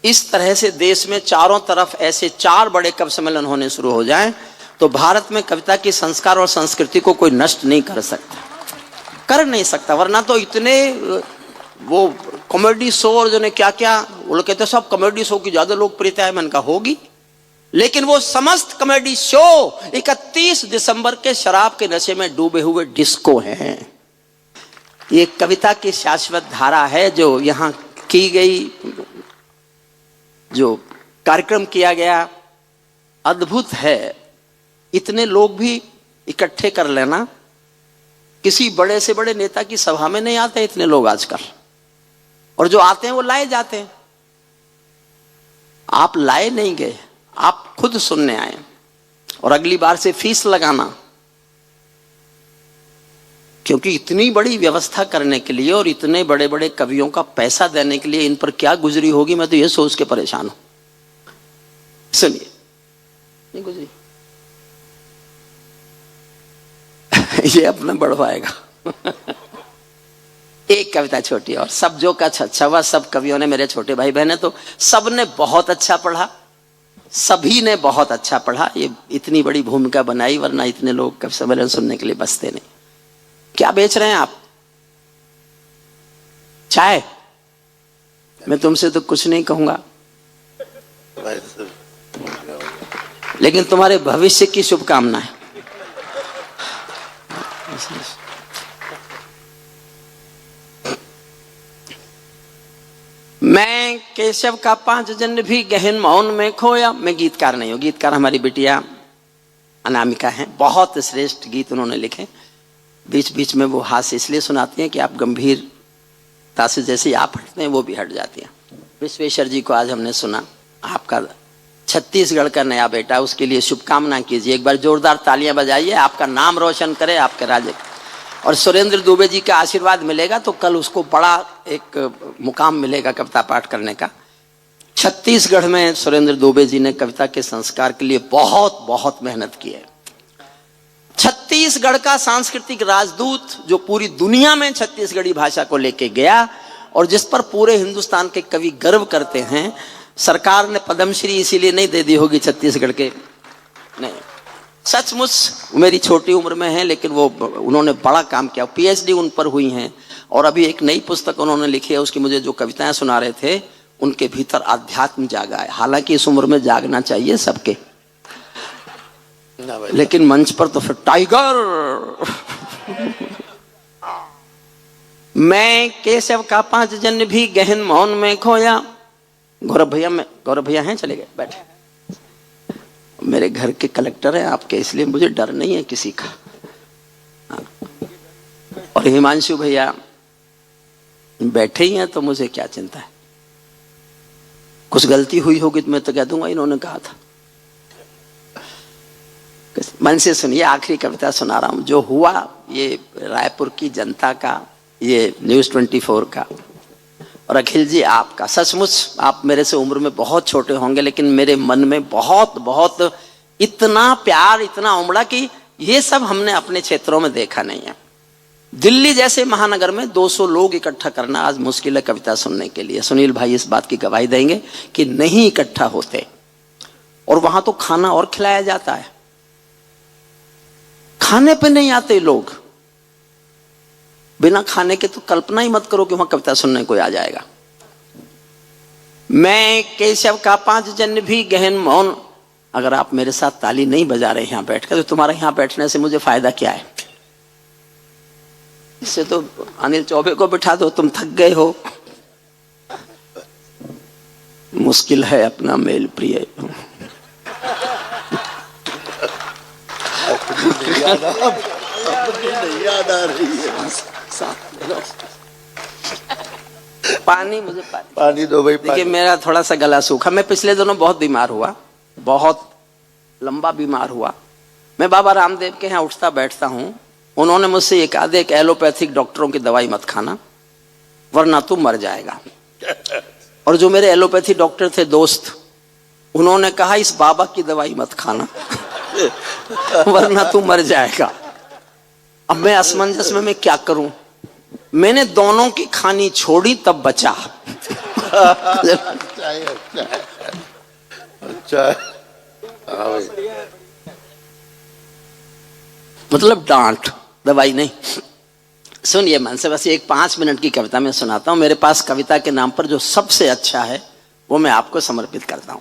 इस तरह से देश में चारों तरफ ऐसे 4 बड़े कवि सम्मेलन होने शुरू हो जाएं, तो भारत में कविता की संस्कार और संस्कृति को कोई नष्ट नहीं कर सकता, कर नहीं सकता। वरना तो इतने वो कॉमेडी शो और जो ने क्या क्या, वो लोग कहते सब कॉमेडी शो की ज्यादा लोकप्रियता है। मैंने कहा होगी, लेकिन वो समस्त कॉमेडी शो 31 दिसंबर के शराब के नशे में डूबे हुए डिस्को हैं। ये कविता की शाश्वत धारा है जो यहां की गई, जो कार्यक्रम किया गया, अद्भुत है। इतने लोग भी इकट्ठे कर लेना, किसी बड़े से बड़े नेता की सभा में नहीं आते इतने लोग आजकल, और जो आते हैं वो लाए जाते हैं। आप लाए नहीं गए, आप खुद सुनने आए, और अगली बार से फीस लगाना, क्योंकि इतनी बड़ी व्यवस्था करने के लिए और इतने बड़े बड़े कवियों का पैसा देने के लिए इन पर क्या गुजरी होगी, मैं तो ये सोच के परेशान हूं। सुनिए, नहीं गुजरी ये अपना बढ़वाएगा। एक कविता छोटी, और सब जो का अच्छा हुआ, सब कवियों ने, मेरे छोटे भाई बहन तो सब ने बहुत अच्छा पढ़ा, सभी ने बहुत अच्छा पढ़ा। ये इतनी बड़ी भूमिका बनाई, वरना इतने लोग कवि सम्मेलन सुनने के लिए बसते नहीं। क्या बेच रहे हैं आप? चाय? मैं तुमसे तो कुछ नहीं कहूंगा, लेकिन तुम्हारे भविष्य की शुभकामनाएं। मैं केशव का 5 जन भी गहन मौन में खोया। मैं गीतकार नहीं हूं, गीतकार हमारी बिटिया अनामिका हैं, बहुत श्रेष्ठ गीत उन्होंने लिखे। बीच बीच में वो हास्य इसलिए सुनाती हैं कि आप गंभीरता से जैसे आप हटते हैं वो भी हट जाती हैं। विश्वेश्वर जी को आज हमने सुना, आपका छत्तीसगढ़ का नया बेटा, उसके लिए शुभकामना कीजिए, एक बार जोरदार तालियां बजाइए, आपका नाम रोशन करे, आपके राज्य। और सुरेंद्र दुबे जी का आशीर्वाद मिलेगा तो कल उसको बड़ा एक मुकाम मिलेगा कविता पाठ करने का। छत्तीसगढ़ में सुरेंद्र दुबे जी ने कविता के संस्कार के लिए बहुत बहुत मेहनत की है। छत्तीसगढ़ का सांस्कृतिक राजदूत जो पूरी दुनिया में छत्तीसगढ़ी भाषा को लेके गया, और जिस पर पूरे हिंदुस्तान के कवि गर्व करते हैं। सरकार ने पद्मश्री इसीलिए नहीं दे दी होगी छत्तीसगढ़ के, नहीं, सचमुच मेरी छोटी उम्र में है, लेकिन वो उन्होंने बड़ा काम किया, पीएचडी उन पर हुई हैं। और अभी एक नई पुस्तक उन्होंने लिखी है, उसकी मुझे जो कविताएं सुना रहे थे, उनके भीतर आध्यात्म जागा है। हालांकि इस उम्र में जागना चाहिए सबके, लेकिन मंच पर तो फिर टाइगर। मैं केशव का 5 जन भी गहन मौन में खोया। गौरव भैया हैं, चले गए, बैठे। मेरे घर के कलेक्टर हैं आपके, इसलिए मुझे डर नहीं है किसी का। और हिमांशु भैया बैठे ही हैं तो मुझे क्या चिंता है। कुछ गलती हुई होगी तो मैं तो कह दूंगा इन्होंने कहा था। मन से सुनिए, आखिरी कविता सुना रहा हूं। जो हुआ ये रायपुर की जनता का, ये न्यूज 24 का, और अखिल जी आपका। सचमुच आप मेरे से उम्र में बहुत छोटे होंगे, लेकिन मेरे मन में बहुत बहुत इतना प्यार, इतना उमड़ा कि ये सब हमने अपने क्षेत्रों में देखा नहीं है। दिल्ली जैसे महानगर में 200 लोग इकट्ठा करना आज मुश्किल है कविता सुनने के लिए। सुनील भाई इस बात की गवाही देंगे कि नहीं इकट्ठा होते। और वहां तो खाना और खिलाया जाता है, खाने पे नहीं आते लोग। बिना खाने के तो कल्पना ही मत करो कि वहां कविता सुनने कोई आ जाएगा। मैं केशव का 5 जन भी गहन मौन अगर आप मेरे साथ ताली नहीं बजा रहे यहाँ बैठकर तो तुम्हारे यहाँ बैठने से मुझे फायदा क्या है? इससे तो अनिल चौबे को बिठा दो, तुम थक गए हो। मुश्किल है अपना मेल प्रिय। याद आ रही है। पानी, मुझे पानी दो भाई। देखिए मेरा थोड़ा सा गला सूखा, मैं पिछले दिनों बहुत बीमार हुआ, बहुत लंबा बीमार हुआ। मैं बाबा रामदेव के यहाँ उठता बैठता हूँ। उन्होंने मुझसे ये कहा, देख एलोपैथिक डॉक्टरों की दवाई मत खाना वरना तू मर जाएगा। और जो मेरे एलोपैथी डॉक्टर थे दोस्त, उन्होंने कहा इस बाबा की दवाई मत खाना वरना तू मर जाएगा। अब मैं असमंजस में मैं क्या करूं? मैंने दोनों की खानी छोड़ी तब बचा। अच्छा मतलब डांट, दवाई नहीं। सुनिए मन से, बस एक 5 मिनट की कविता मैं सुनाता हूं। मेरे पास कविता के नाम पर जो सबसे अच्छा है वो मैं आपको समर्पित करता हूं।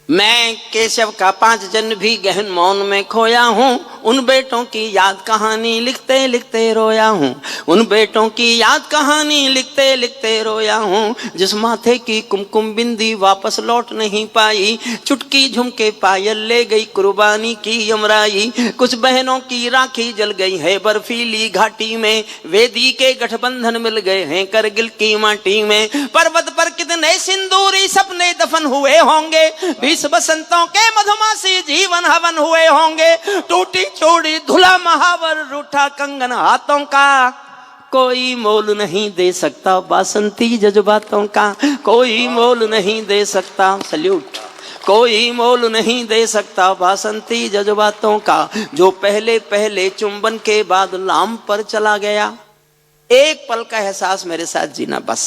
मैं केशव का 5 जन्म भी गहन मौन में खोया हूँ। उन बेटों की याद कहानी लिखते लिखते रोया हूँ। उन बेटों की याद कहानी लिखते लिखते रोया हूँ। जिस माथे की कुमकुम बिंदी वापस लौट नहीं पाई, चुटकी झुमके पायल ले गई कुर्बानी की यमराई। कुछ बहनों की राखी जल गई है बर्फीली घाटी में, वेदी के गठबंधन मिल गए हैं करगिल की माटी में। पर्वत पर कितने सिंदूरी सपने दफन हुए होंगे, बसंतों के मधुमासी जीवन हवन हुए होंगे। टूटी चूड़ी धुला महावर रूठा कंगन हाथों का, कोई मोल नहीं दे सकता बासंती जज्बातों का। कोई मोल नहीं दे सकता, सल्यूट, कोई मोल नहीं दे सकता बासंती जज्बातों का। जो पहले पहले चुंबन के बाद लाम पर चला गया, एक पल का एहसास मेरे साथ जीना बस।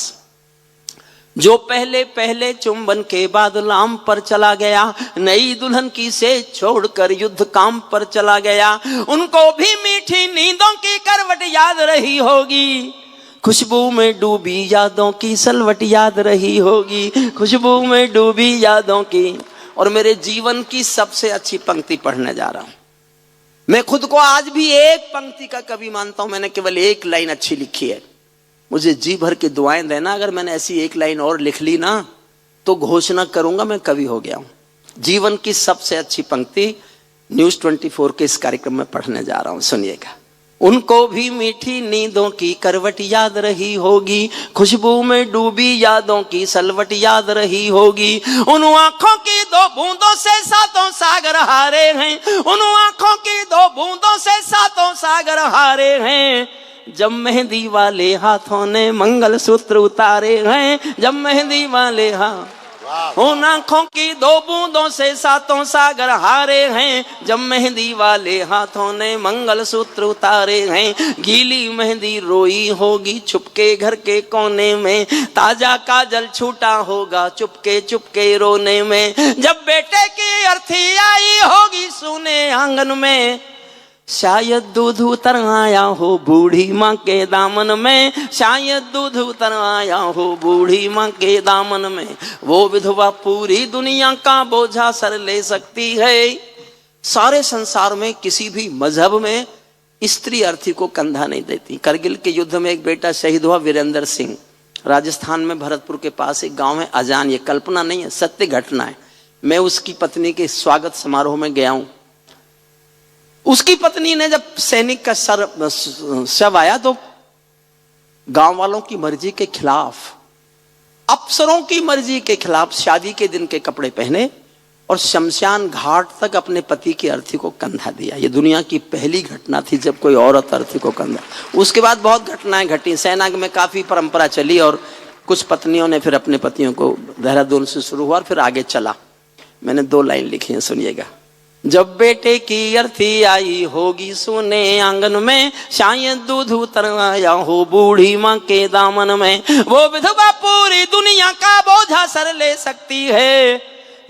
जो पहले पहले चुंबन के बाद लाम पर चला गया, नई दुल्हन की से छोड़कर युद्ध काम पर चला गया। उनको भी मीठी नींदों की करवट याद रही होगी, खुशबू में डूबी यादों की सलवट याद रही होगी, खुशबू में डूबी यादों की। और मेरे जीवन की सबसे अच्छी पंक्ति पढ़ने जा रहा हूं। मैं खुद को आज भी एक पंक्ति का कवि मानता हूं। मैंने केवल एक लाइन अच्छी लिखी है, मुझे जी भर की दुआएं देना। अगर मैंने ऐसी एक लाइन और लिख ली ना तो घोषणा करूंगा मैं कवि हो गया हूं। जीवन की सबसे अच्छी पंक्ति न्यूज़ 24 के इस कार्यक्रम में पढ़ने जा रहा हूं, सुनिएगा। उनको भी मीठी नींदों की करवट याद रही होगी, खुशबू में डूबी यादों की सलवट याद रही होगी। उन आंखों की 2 बूंदों से 7 सागर हारे हैं, उन आंखों की 2 बूंदों से 7 सागर हारे हैं। जब मेहंदी वाले हाथों ने मंगल सूत्र उतारे हैं, जब मेहंदी वाले उन आंखों की 2 बूंदों से 7 सागर हारे हैं। जब मेहंदी वाले हाथों ने मंगल सूत्र उतारे हैं। गीली मेहंदी रोई होगी छुपके घर के कोने में, ताजा काजल छूटा होगा चुपके चुपके रोने में। जब बेटे की अर्थी आई होगी सुने आंगन में, शायद दूध उतर आया हो बूढ़ी माँ के दामन में, शायद दूध उतर आया हो बूढ़ी माँ के दामन में। वो विधवा पूरी दुनिया का बोझा सर ले सकती है। सारे संसार में किसी भी मजहब में स्त्री अर्थी को कंधा नहीं देती। करगिल के युद्ध में एक बेटा शहीद हुआ, वीरेंद्र सिंह। राजस्थान में भरतपुर के पास एक गांव है अजान, ये कल्पना नहीं है, सत्य घटना है। मैं उसकी पत्नी के स्वागत समारोह में गया हूं। उसकी पत्नी ने जब सैनिक का शव आया तो गांव वालों की मर्जी के खिलाफ, अफसरों की मर्जी के खिलाफ शादी के दिन के कपड़े पहने और शमशान घाट तक अपने पति की अर्थी को कंधा दिया। ये दुनिया की पहली घटना थी जब कोई औरत अर्थी को कंधा। उसके बाद बहुत घटनाएं घटी, सेना में काफी परंपरा चली और कुछ पत्नियों ने फिर अपने पतियों को, देहरादून से शुरू हुआ और फिर आगे चला। मैंने 2 लाइन लिखी है, सुनिएगा। जब बेटे की अर्थी आई होगी सुने आंगन में, शायद दूध उतर आया हो बूढ़ी माँ के दामन में। वो विधवा पूरी दुनिया का बोझा सर ले सकती है।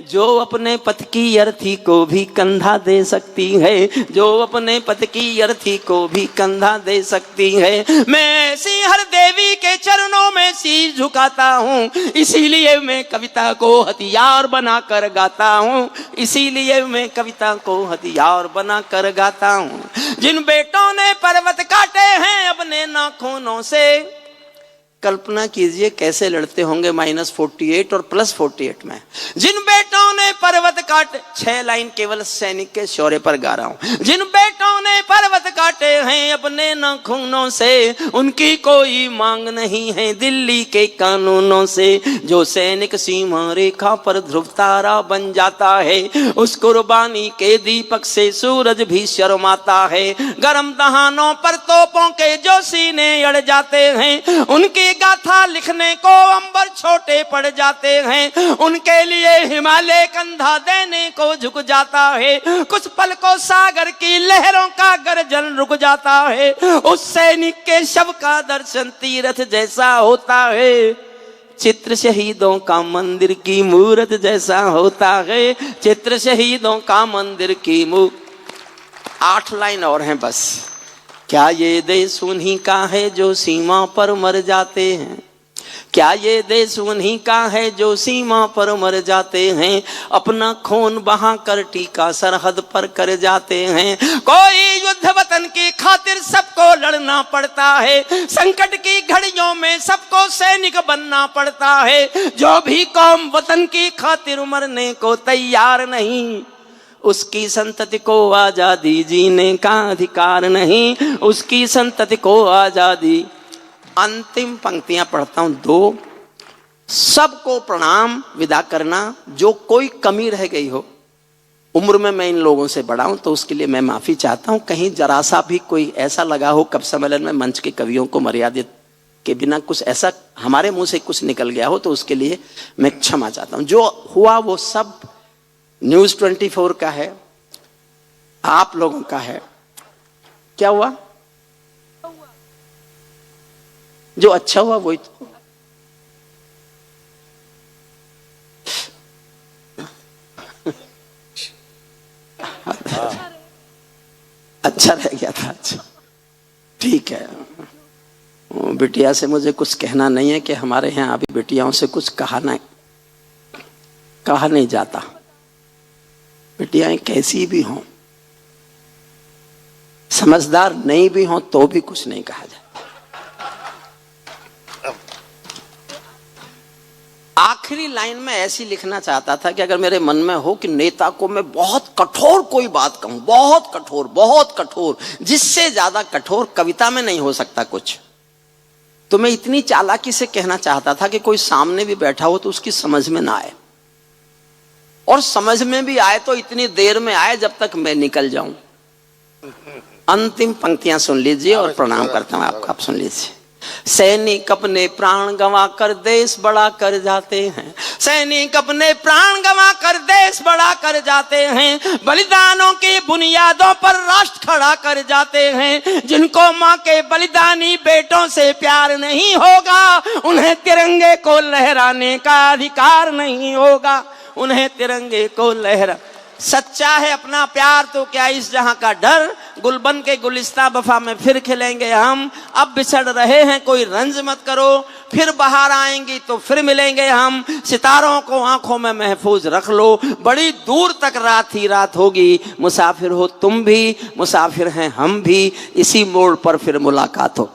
जो अपने पति की अर्थी को भी कंधा दे सकती है, जो अपने पति की अर्थी को भी कंधा दे सकती है। मैं ऐसी हर देवी के चरणों में शीश झुकाता हूँ, इसीलिए मैं कविता को हथियार बनाकर गाता हूँ, इसीलिए मैं कविता को हथियार बनाकर गाता हूँ। जिन बेटों ने पर्वत काटे हैं अपने नाखूनों से, कल्पना कीजिए कैसे लड़ते होंगे -48 और +48 में। जिन बेटों ने पर्वत काटे, 6 लाइन केवल सैनिक के शौर्य पर गा रहा हूं। जिन बेटों ने पर्वत काटे हैं अपने नाखूनों से, उनकी कोई मांग नहीं है दिल्ली के कानूनों से। जो सैनिक सीमा रेखा पर ध्रुव तारा बन जाता है, उस कुर्बानी के दीपक से सूरज भी शर्माता है। गरम दहानों पर तोपों के जो सीने अड़ जाते हैं, उनकी गाथा लिखने को अंबर छोटे पड़ जाते हैं। उनके लिए हिमालय कंधा देने को झुक जाता है। कुछ पल को सागर की लहरों का गर्जन रुक जाता है। उस सैनिक के शव का दर्शन तीर्थ जैसा होता है। चित्र शहीदों का मंदिर की मूरत जैसा होता है। चित्र शहीदों का मंदिर की 8 लाइन और हैं बस। क्या ये देश उन्हीं का है जो सीमा पर मर जाते हैं? क्या ये देश उन्हीं का है जो सीमा पर मर जाते हैं? अपना खून बहा कर टीका सरहद पर कर जाते हैं। कोई युद्ध वतन की खातिर सबको लड़ना पड़ता है। संकट की घड़ियों में सबको सैनिक बनना पड़ता है। जो भी कौम वतन की खातिर मरने को तैयार नहीं, उसकी संतति को आजादी जीने का अधिकार नहीं। उसकी संतति को आजादी। अंतिम पंक्तियां पढ़ता हूं 2। सबको प्रणाम विदा करना। जो कोई कमी रह गई हो, उम्र में मैं इन लोगों से बड़ा हूं तो उसके लिए मैं माफी चाहता हूं। कहीं जरा सा भी कोई ऐसा लगा हो कवि सम्मेलन में मंच के कवियों को मर्यादित के बिना कुछ ऐसा हमारे मुंह से कुछ निकल गया हो तो उसके लिए मैं क्षमा चाहता हूं। जो हुआ वो सब न्यूज 24 का है, आप लोगों का है। क्या हुआ? जो अच्छा हुआ वही तो। अच्छा रह गया था। अच्छा ठीक है। बिटिया से मुझे कुछ कहना नहीं है कि हमारे यहाँ अभी बिटियाओं से कुछ कहा नहीं जाता। बिटियाएं कैसी भी हों, समझदार नहीं भी हों तो भी कुछ नहीं कहा जाता। आखिरी लाइन में ऐसी लिखना चाहता था कि अगर मेरे मन में हो कि नेता को मैं बहुत कठोर कोई बात कहूं, बहुत कठोर, जिससे ज्यादा कठोर कविता में नहीं हो सकता कुछ, तो मैं इतनी चालाकी से कहना चाहता था कि कोई सामने भी बैठा हो तो उसकी समझ में ना आए, और समझ में भी आए तो इतनी देर में आए जब तक मैं निकल जाऊं। अंतिम पंक्तियां सुन लीजिए और प्रणाम करता हूं आपको। आप सुन लीजिए। सैनिक अपने प्राण गंवा कर देश बड़ा कर जाते हैं। सैनिक अपने प्राण गंवा कर देश बड़ा कर जाते हैं। बलिदानों की बुनियादों पर राष्ट्र खड़ा कर जाते हैं। जिनको माँ के बलिदानी बेटों से प्यार नहीं होगा, उन्हें तिरंगे को लहराने का अधिकार नहीं होगा। उन्हें तिरंगे को लहरा। सच्चा है अपना प्यार तो क्या इस जहां का डर। गुलबन के गुलिस्ता वफा में फिर खिलेंगे हम। अब बिछड़ रहे हैं कोई रंज मत करो, फिर बाहर आएंगी तो फिर मिलेंगे हम। सितारों को आंखों में महफूज रख लो, बड़ी दूर तक रात ही रात होगी। मुसाफिर हो तुम भी, मुसाफिर हैं हम भी, इसी मोड़ पर फिर मुलाकात हो।